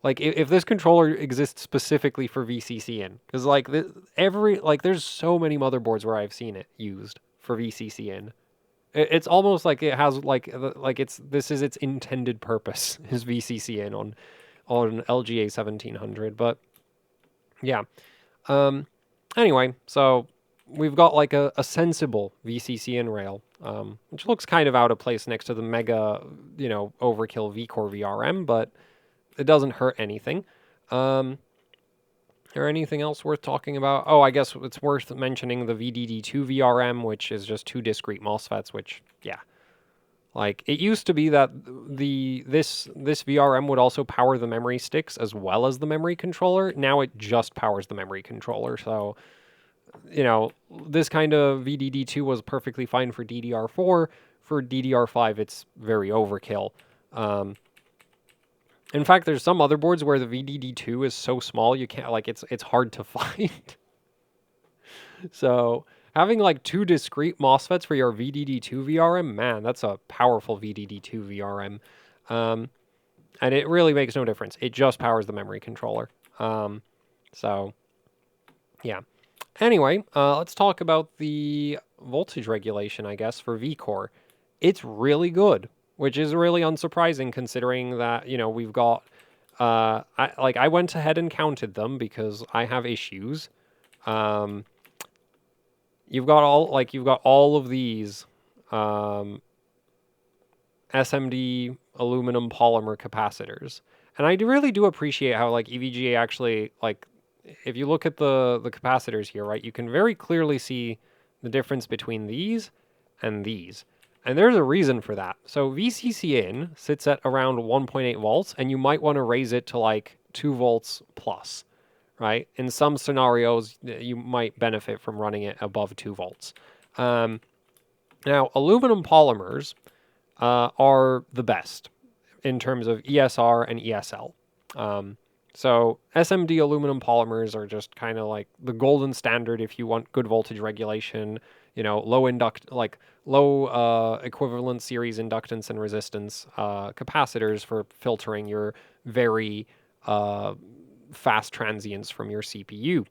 if this controller exists specifically for VCCIN, because like there's so many motherboards where I've seen it used for VCCIN. It's almost like it has this is its intended purpose is VCCIN on LGA 1700. But yeah. Anyway, so we've got like a sensible VCCIN rail, which looks kind of out of place next to the mega, overkill vCore VRM, but it doesn't hurt anything. Or anything else worth talking about? Oh, I guess it's worth mentioning the VDD2 VRM, which is just 2 discrete MOSFETs, which, yeah. Like, it used to be that this VRM would also power the memory sticks as well as the memory controller. Now it just powers the memory controller, so, you know, this kind of VDD2 was perfectly fine for DDR4. For DDR5, it's very overkill. In fact, there's some motherboards where the VDD2 is so small you can't, like, it's hard to find. So having like 2 discrete MOSFETs for your VDD2 VRM, man, that's a powerful VDD2 VRM. And it really makes no difference. It just powers the memory controller. So yeah. Anyway, let's talk about the voltage regulation, I guess, for vCore. It's really good, which is really unsurprising considering that, you know, we've got, I went ahead and counted them because I have issues. You've got all of these SMD aluminum polymer capacitors. And I really do appreciate how like EVGA actually, like, if you look at the capacitors here, right, you can very clearly see the difference between these and these. And there's a reason for that. So VCCIN sits at around 1.8 volts, and you might want to raise it to like 2 volts plus, right? In some scenarios, you might benefit from running it above 2 volts. Now, aluminum polymers are the best in terms of ESR and ESL. So SMD aluminum polymers are just kind of like the golden standard if you want good voltage regulation, you know, low equivalent series inductance and resistance capacitors for filtering your very fast transients from your CPU.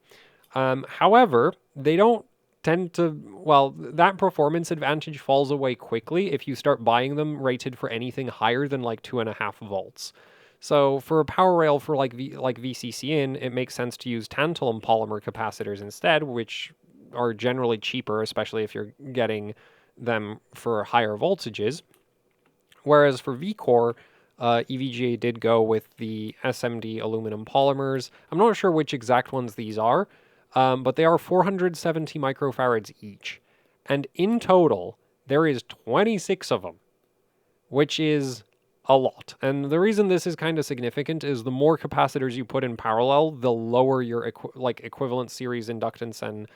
However, they don't tend to, well, that performance advantage falls away quickly if you start buying them rated for anything higher than like 2.5 volts. So for a power rail for like VCCIN, it makes sense to use tantalum polymer capacitors instead, which are generally cheaper, especially if you're getting them for higher voltages. Whereas for vCore, EVGA did go with the SMD aluminum polymers. I'm not sure which exact ones these are, but they are 470 microfarads each. And in total, there is 26 of them, which is a lot. And the reason this is kind of significant is the more capacitors you put in parallel, the lower your equivalent series inductance and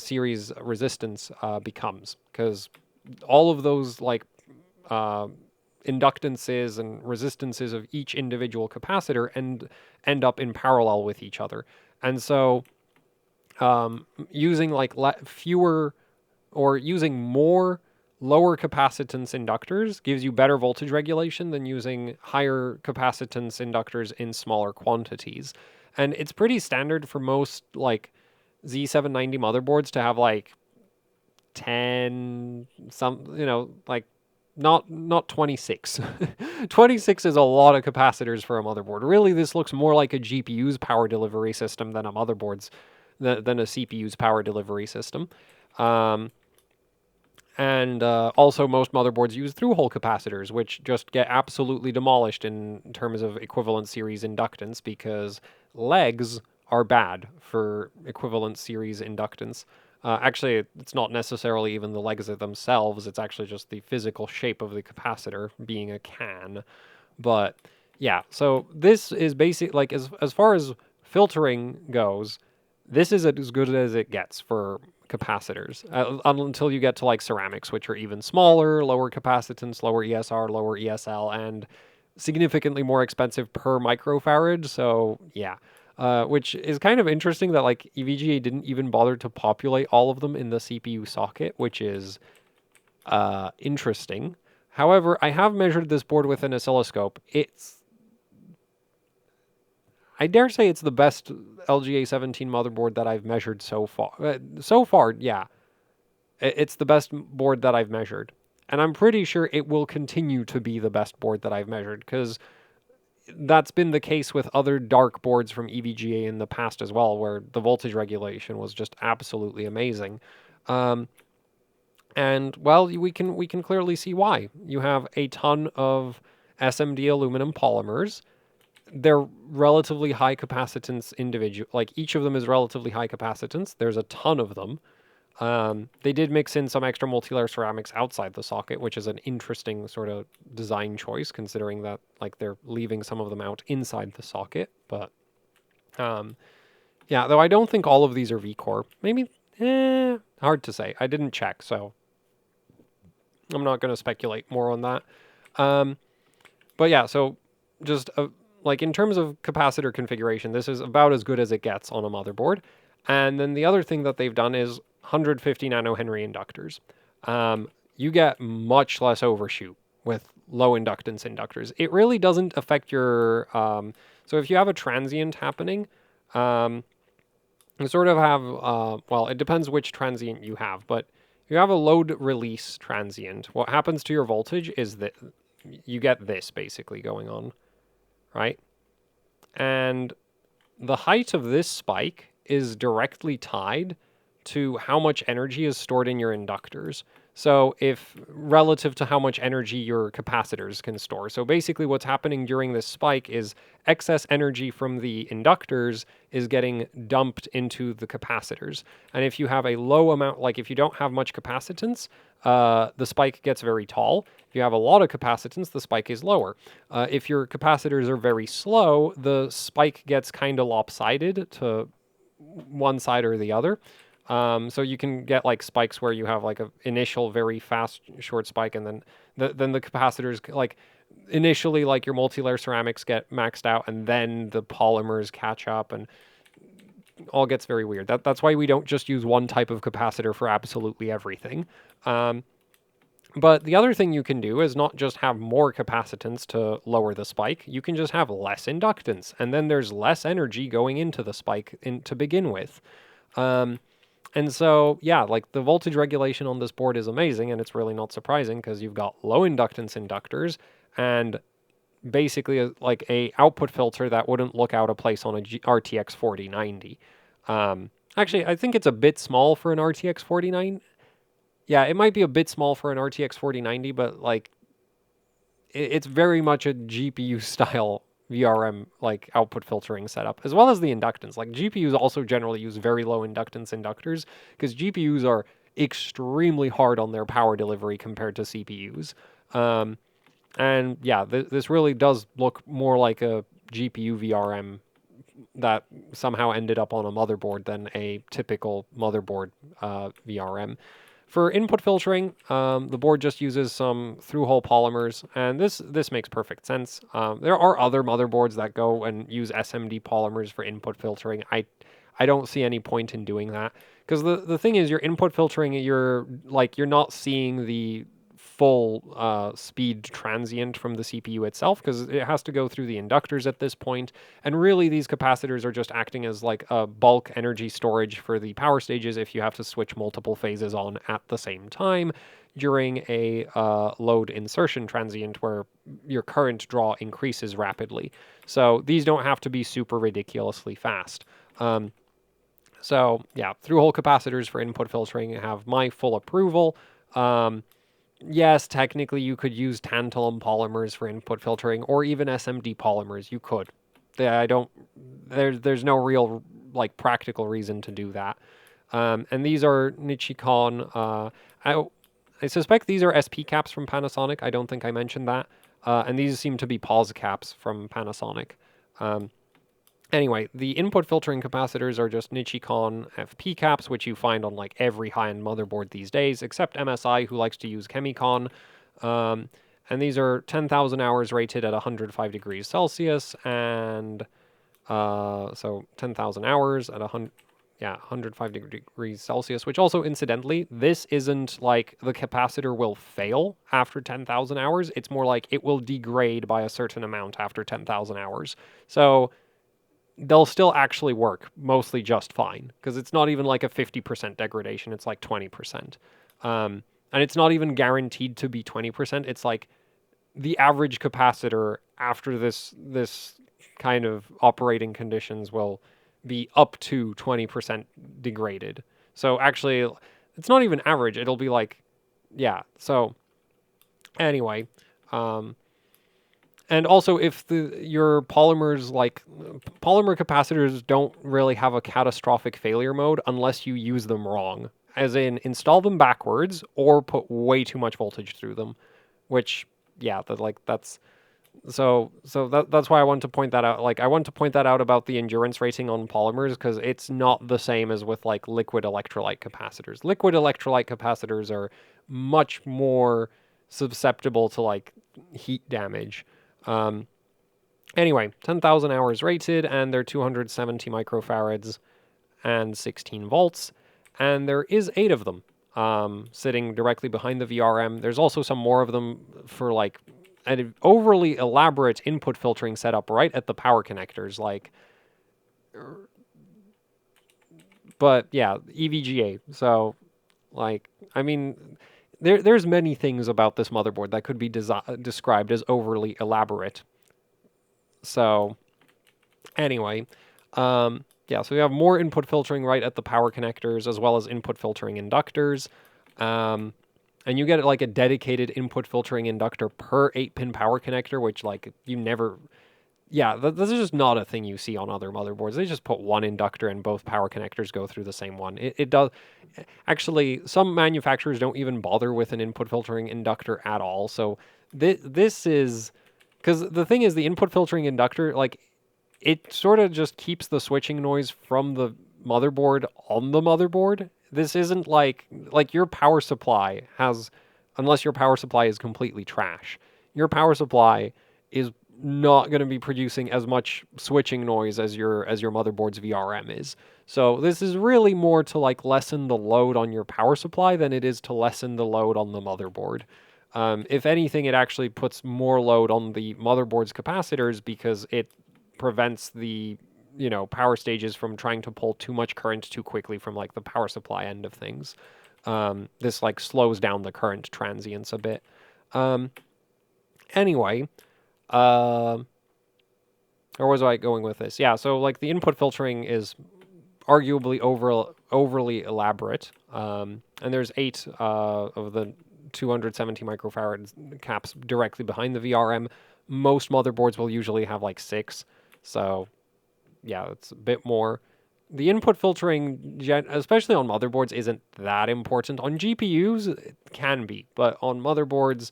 series resistance becomes, because all of those inductances and resistances of each individual capacitor end up in parallel with each other. And so using fewer or using more lower capacitance inductors gives you better voltage regulation than using higher capacitance inductors in smaller quantities. And it's pretty standard for most like Z790 motherboards to have like 10 not 26. 26 is a lot of capacitors for a motherboard. Really, this looks more like a GPU's power delivery system than a CPU's power delivery system. And also, most motherboards use through-hole capacitors, which just get absolutely demolished in terms of equivalent series inductance because legs are bad for equivalent series inductance. Actually, it's not necessarily even the legs themselves. It's actually just the physical shape of the capacitor being a can. But yeah, so this is basic. Like as far as filtering goes, this is as good as it gets for capacitors until you get to like ceramics, which are even smaller, lower capacitance, lower ESR, lower ESL, and significantly more expensive per microfarad. So yeah. Which is kind of interesting that like EVGA didn't even bother to populate all of them in the CPU socket, which is interesting. However, I have measured this board with an oscilloscope. I dare say it's the best LGA 17 motherboard that I've measured so far. Yeah. It's the best board that I've measured. And I'm pretty sure it will continue to be the best board that I've measured because that's been the case with other dark boards from EVGA in the past as well, where the voltage regulation was just absolutely amazing. And well, we can clearly see why. You have a ton of SMD aluminum polymers, they're relatively high capacitance individual. Like each of them is relatively high capacitance. There's a ton of them. They did mix in some extra multi-layer ceramics outside the socket, which is an interesting sort of design choice, considering that like they're leaving some of them out inside the socket. But yeah, though I don't think all of these are V-Core. Maybe, hard to say. I didn't check, so I'm not going to speculate more on that. But yeah, so just like in terms of capacitor configuration, this is about as good as it gets on a motherboard. And then the other thing that they've done is 150 nanohenry inductors. You get much less overshoot with low inductance inductors. It really doesn't affect your... so if you have a transient happening, you sort of have... well, it depends which transient you have, but if you have a load release transient, what happens to your voltage is that you get this basically going on, right? And the height of this spike is directly tied to how much energy is stored in your inductors. So if relative to how much energy your capacitors can store. So basically what's happening during this spike is excess energy from the inductors is getting dumped into the capacitors. And if you have a low amount, like if you don't have much capacitance, the spike gets very tall. If you have a lot of capacitance, the spike is lower. If your capacitors are very slow, the spike gets kind of lopsided to one side or the other. So you can get like spikes where you have like a initial very fast short spike, and then the capacitors like initially like your multi-layer ceramics get maxed out, and then the polymers catch up, and all gets very weird. That's why we don't just use one type of capacitor for absolutely everything. But the other thing you can do is not just have more capacitance to lower the spike, you can just have less inductance, and then there's less energy going into the spike to begin with. And so, yeah, like the voltage regulation on this board is amazing, and it's really not surprising because you've got low inductance inductors and basically like a output filter that wouldn't look out of place on a RTX 4090. Actually, I think it's a bit small for an RTX 4090. Yeah, it might be a bit small for an RTX 4090, but like it's very much a GPU style VRM like output filtering setup, as well as the inductance. Like GPUs also generally use very low inductance inductors because GPUs are extremely hard on their power delivery compared to CPUs. And yeah, this really does look more like a GPU VRM that somehow ended up on a motherboard than a typical motherboard VRM. For input filtering, the board just uses some through-hole polymers, and this makes perfect sense. There are other motherboards that go and use SMD polymers for input filtering. I don't see any point in doing that, because the thing is, your input filtering, you're not seeing the full speed transient from the CPU itself, because it has to go through the inductors at this point, and really these capacitors are just acting as like a bulk energy storage for the power stages if you have to switch multiple phases on at the same time during a load insertion transient where your current draw increases rapidly. So these don't have to be super ridiculously fast. So yeah, through-hole capacitors for input filtering have my full approval. Yes, technically you could use tantalum polymers for input filtering, or even SMD polymers. You could. There's no real like practical reason to do that. And these are Nichicon. I suspect these are SP caps from Panasonic. I don't think I mentioned that. And these seem to be pause caps from Panasonic. Anyway, the input filtering capacitors are just Nichicon FP caps, which you find on like every high-end motherboard these days, except MSI, who likes to use Chemicon. And these are 10,000 hours rated at 105 degrees Celsius, and so 10,000 hours at 105 degrees Celsius, which also, incidentally, this isn't like the capacitor will fail after 10,000 hours. It's more like it will degrade by a certain amount after 10,000 hours. So they'll still actually work mostly just fine, because it's not even like a 50% degradation, it's like 20%. And it's not even guaranteed to be 20%. It's like the average capacitor after this kind of operating conditions will be up to 20% degraded. So actually, it's not even average. It'll be like, yeah. So anyway, And also, if your polymers, like polymer capacitors, don't really have a catastrophic failure mode unless you use them wrong, as in install them backwards or put way too much voltage through them, which, yeah, that's why I want to point that out. Like, I want to point that out about the endurance rating on polymers, because it's not the same as with like liquid electrolyte capacitors. Liquid electrolyte capacitors are much more susceptible to like heat damage. Anyway, 10,000 hours rated, and they're 270 microfarads and 16 volts, and there is 8 of them sitting directly behind the VRM. There's also some more of them for like an overly elaborate input filtering setup right at the power connectors, like. But yeah, EVGA. So, like, I mean, there's many things about this motherboard that could be described as overly elaborate. So, anyway, yeah, so we have more input filtering right at the power connectors, as well as input filtering inductors. And you get like a dedicated input filtering inductor per 8-pin power connector, which like you never. Yeah, this is just not a thing you see on other motherboards. They just put one inductor and both power connectors go through the same one. It does. Actually, some manufacturers don't even bother with an input filtering inductor at all. So this is. Because the thing is, the input filtering inductor, like, it sort of just keeps the switching noise from the motherboard on the motherboard. This isn't like your power supply has, unless your power supply is completely trash, your power supply is not going to be producing as much switching noise as your motherboard's VRM is. So this is really more to like lessen the load on your power supply than it is to lessen the load on the motherboard. If anything, it actually puts more load on the motherboard's capacitors because it prevents the power stages from trying to pull too much current too quickly from like the power supply end of things. This like slows down the current transients a bit. Anyway, where was I going with this? Yeah, so like the input filtering is arguably overly elaborate, and there's 8 of the 270 microfarad caps directly behind the VRM. Most motherboards will usually have like 6, so yeah, it's a bit more. The input filtering, especially on motherboards, isn't that important. On GPUs, it can be, but on motherboards,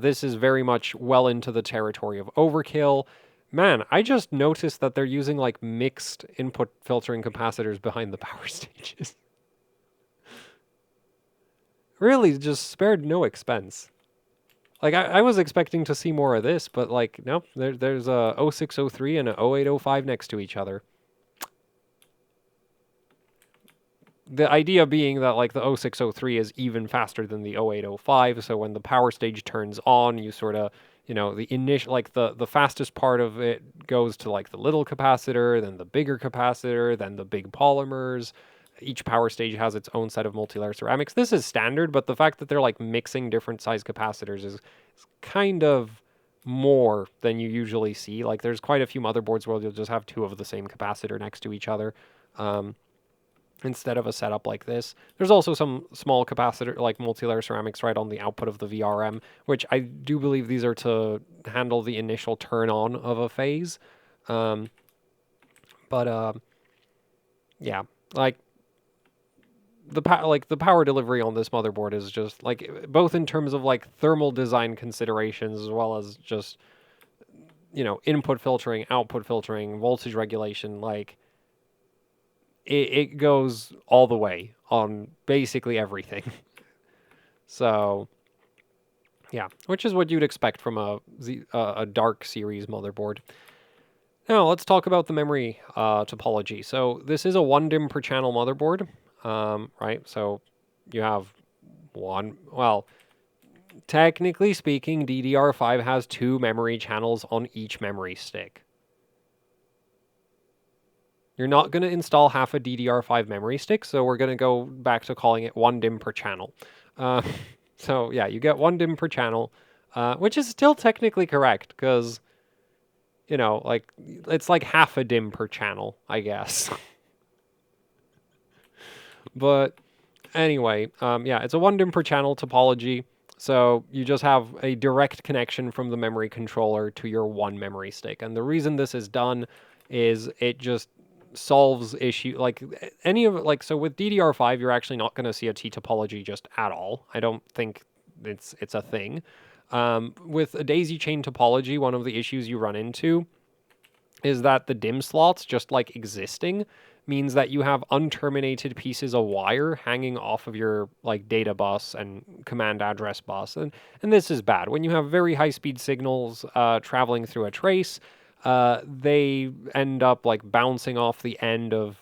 this is very much well into the territory of overkill. Man, I just noticed that they're using like mixed input filtering capacitors behind the power stages. Really, just spared no expense. Like, I was expecting to see more of this, but like, nope, there's a 0603 and a 0805 next to each other. The idea being that like the 0603 is even faster than the 0805, so when the power stage turns on, you sort of, the initial, like the fastest part of it goes to like the little capacitor, then the bigger capacitor, then the big polymers. Each power stage has its own set of multi-layer ceramics. This is standard, but the fact that they're like mixing different size capacitors is kind of more than you usually see. Like there's quite a few motherboards where you'll just have 2 of the same capacitor next to each other. Instead of a setup like this. There's also some small capacitor, like multi-layer ceramics right on the output of the VRM, which I do believe these are to handle the initial turn on of a phase. Yeah, like the power delivery on this motherboard is just like, both in terms of like thermal design considerations as well as just input filtering, output filtering, voltage regulation, like it goes all the way on basically everything. So, yeah, which is what you'd expect from a dark series motherboard. Now, let's talk about the memory topology. So, this is a 1 DIMM per channel motherboard, right? So, you have one, well, technically speaking, DDR5 has 2 memory channels on each memory stick. You're not going to install half a DDR5 memory stick, so we're going to go back to calling it 1 DIMM per channel. So yeah, you get 1 DIMM per channel, which is still technically correct, because, like, it's like half a DIMM per channel, I guess. But anyway, yeah, it's a 1 DIMM per channel topology. So you just have a direct connection from the memory controller to your one memory stick. And the reason this is done is it just solves issue like any of like so with DDR5 you're actually not going to see a T topology just at all. I don't think it's a thing. With a daisy chain topology, one of the issues you run into is that the DIMM slots just like existing means that you have unterminated pieces of wire hanging off of your like data bus and command address bus, and this is bad when you have very high speed signals traveling through a trace. They end up like bouncing off the end of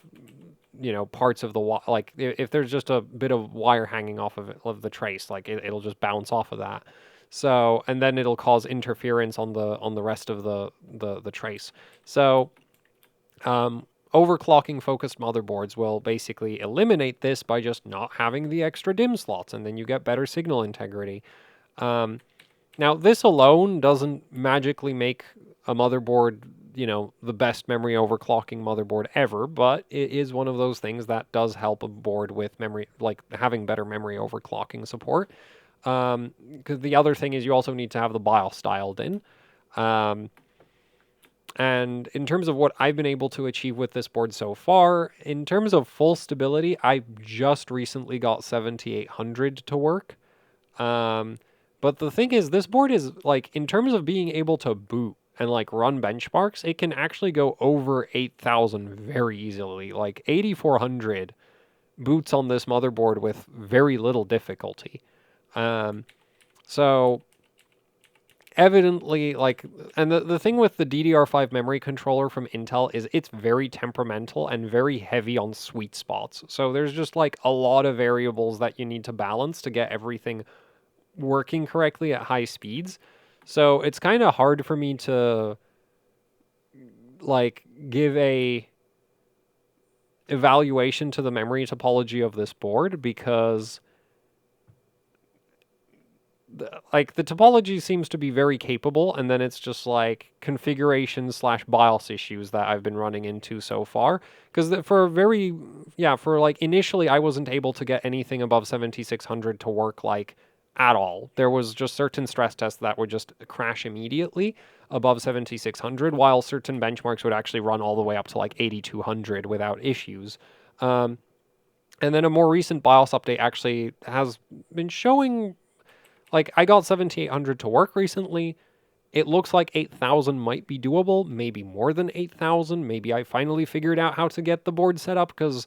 parts of the like if there's just a bit of wire hanging off of the trace, like it'll just bounce off of that. So, and then it'll cause interference on the rest of the trace. So, overclocking focused motherboards will basically eliminate this by just not having the extra DIMM slots, and then you get better signal integrity. Now, this alone doesn't magically make a motherboard, the best memory overclocking motherboard ever, but it is one of those things that does help a board with memory, like having better memory overclocking support. Because the other thing is you also need to have the BIOS dialed in. And in terms of what I've been able to achieve with this board so far, in terms of full stability, I just recently got 7800 to work. But the thing is, this board is, like, in terms of being able to boot and, like, run benchmarks, it can actually go over 8000 very easily. Like, 8400 boots on this motherboard with very little difficulty. So evidently, like, and the thing with the DDR5 memory controller from Intel is it's very temperamental and very heavy on sweet spots. So there's just like a lot of variables that you need to balance to get everything working correctly at high speeds. So it's kind of hard for me to like give a evaluation to the memory topology of this board because like the topology seems to be very capable, and then it's just like configuration / BIOS issues that I've been running into so far. Because for like initially I wasn't able to get anything above 7600 to work like at all. There was just certain stress tests that would just crash immediately above 7600, while certain benchmarks would actually run all the way up to like 8200 without issues. And then a more recent BIOS update actually has been showing. Like, I got 7800 to work recently. It looks like 8000 might be doable, maybe more than 8000. Maybe I finally figured out how to get the board set up because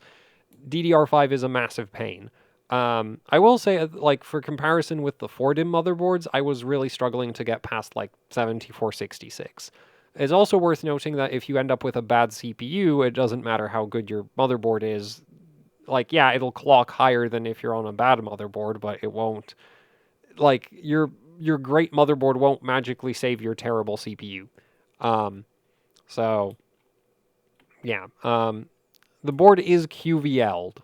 DDR5 is a massive pain. I will say, like, for comparison with the 4DIMM motherboards, I was really struggling to get past, like, 7466. It's also worth noting that if you end up with a bad CPU, it doesn't matter how good your motherboard is. Like, yeah, it'll clock higher than if you're on a bad motherboard, but it won't. Like, your great motherboard won't magically save your terrible CPU. So, yeah. The board is QVL'd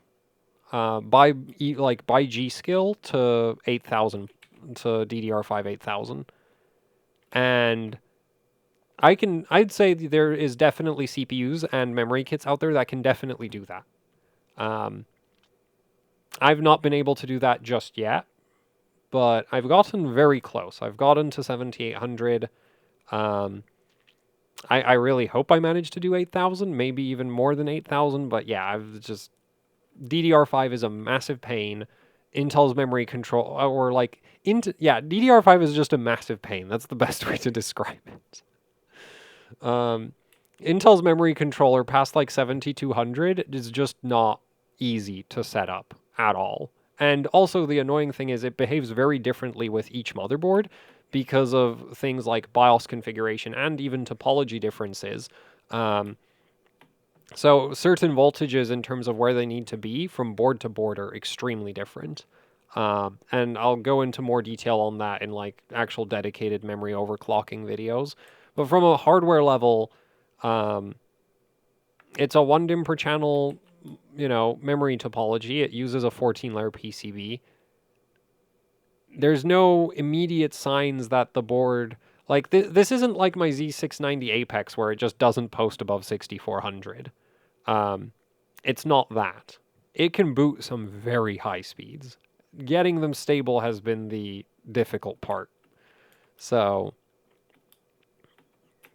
by G-Skill to 8000 to DDR5 8000. And I'd say there is definitely CPUs and memory kits out there that can definitely do that. I've not been able to do that just yet, but I've gotten very close. I've gotten to 7800. I really hope I manage to do 8000, maybe even more than 8000, but yeah, DDR5 is a massive pain. Intel's memory control, or like, DDR5 is just a massive pain. That's the best way to describe it. Intel's memory controller past like 7200 is just not easy to set up at all. And also the annoying thing is it behaves very differently with each motherboard because of things like BIOS configuration and even topology differences. So certain voltages in terms of where they need to be from board to board are extremely different. And I'll go into more detail on that in like actual dedicated memory overclocking videos. But from a hardware level, it's a 1 DIMM per channel memory topology. It uses a 14-layer PCB. There's no immediate signs that the board, like this isn't like my Z690 Apex where it just doesn't post above 6400. It's not that. It can boot some very high speeds. Getting them stable has been the difficult part. So,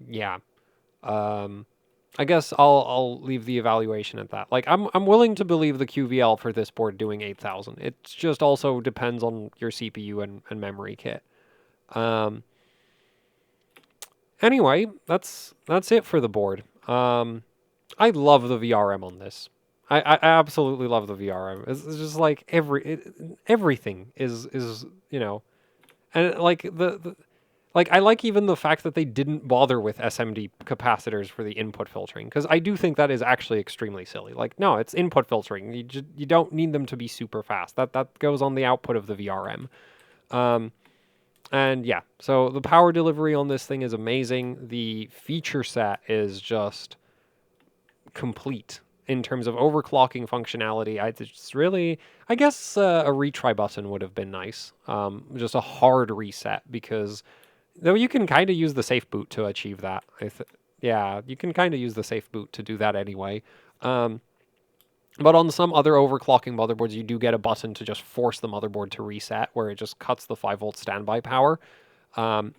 yeah. I guess I'll leave the evaluation at that. Like I'm willing to believe the QVL for this board doing 8,000. It just also depends on your CPU and memory kit. Anyway, that's it for the board. I love the VRM on this. I absolutely love the VRM. It's just like everything is and like like I like even the fact that they didn't bother with SMD capacitors for the input filtering, because I do think that is actually extremely silly. Like, no, it's input filtering. You don't need them to be super fast. That goes on the output of the VRM. And yeah, so the power delivery on this thing is amazing. The feature set is just complete in terms of overclocking functionality. I guess a retry button would have been nice. Just a hard reset, because though you can kind of use the safe boot to achieve that. Yeah, you can kind of use the safe boot to do that anyway. But on some other overclocking motherboards, you do get a button to just force the motherboard to reset, where it just cuts the 5-volt standby power.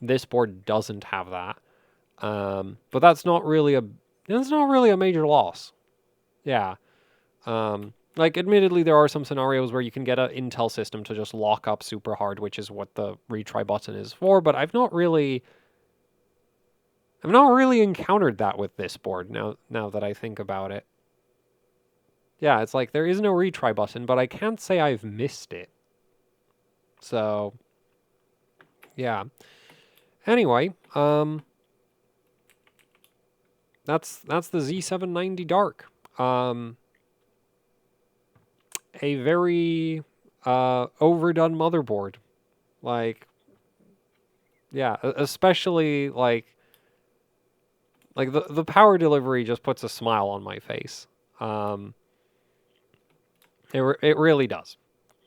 This board doesn't have that. But that's not really a major loss. Yeah. Like, admittedly, there are some scenarios where you can get an Intel system to just lock up super hard, which is what the retry button is for, but I've not really encountered that with this board now that I think about it. Yeah, it's like there is no retry button, but I can't say I've missed it. So, yeah. Anyway, that's the Z790 Dark. A very overdone motherboard. Like, yeah, especially like the power delivery just puts a smile on my face. It really does.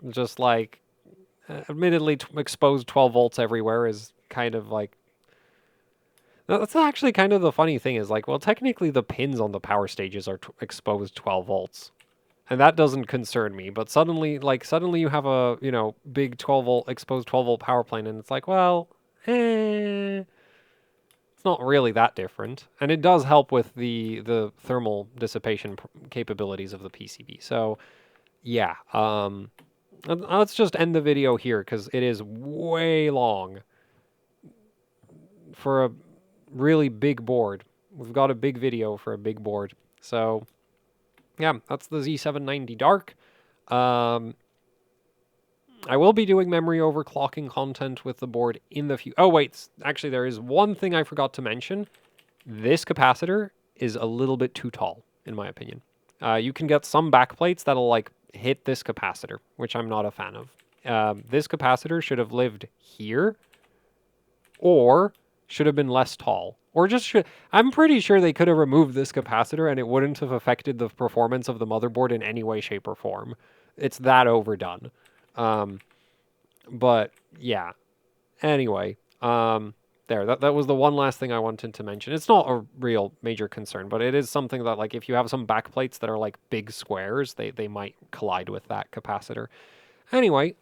Just like, admittedly, exposed 12 volts everywhere is kind of like. That's actually kind of the funny thing, is like, well, technically the pins on the power stages are exposed 12 volts. And that doesn't concern me, but suddenly you have a, big 12 volt exposed 12 volt power plane, and it's like, well, it's not really that different. And it does help with the thermal dissipation capabilities of the PCB. So, yeah, let's just end the video here, because it is way long for a really big board. We've got a big video for a big board. So, yeah, that's the Z790 Dark. I will be doing memory overclocking content with the board in the future. Oh, wait. Actually, there is one thing I forgot to mention. This capacitor is a little bit too tall, in my opinion. You can get some backplates that'll, like, hit this capacitor, which I'm not a fan of. This capacitor should have lived here, or should have been less tall. Or just should... I'm pretty sure they could have removed this capacitor and it wouldn't have affected the performance of the motherboard in any way, shape, or form. It's that overdone. But, yeah. Anyway, there. That was the one last thing I wanted to mention. It's not a real major concern, but it is something that, like, if you have some backplates that are, like, big squares, they might collide with that capacitor. Anyway,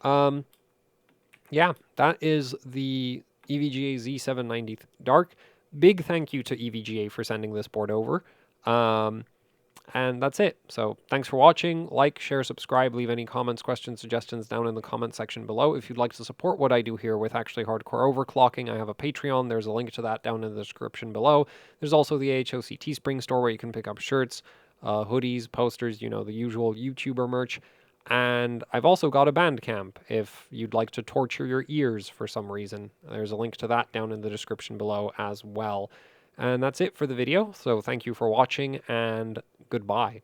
yeah, that is the EVGA Z790 Dark. Big thank you to EVGA for sending this board over. And that's it. So thanks for watching. Like, share, subscribe, leave any comments, questions, suggestions down in the comment section below. If you'd like to support what I do here with actually hardcore overclocking, I have a Patreon. There's a link to that down in the description below. There's also the AHOC Teespring store, where you can pick up shirts, hoodies, posters, the usual YouTuber merch. And I've also got a Bandcamp if you'd like to torture your ears for some reason. There's a link to that down in the description below as well. And that's it for the video. So thank you for watching, and goodbye.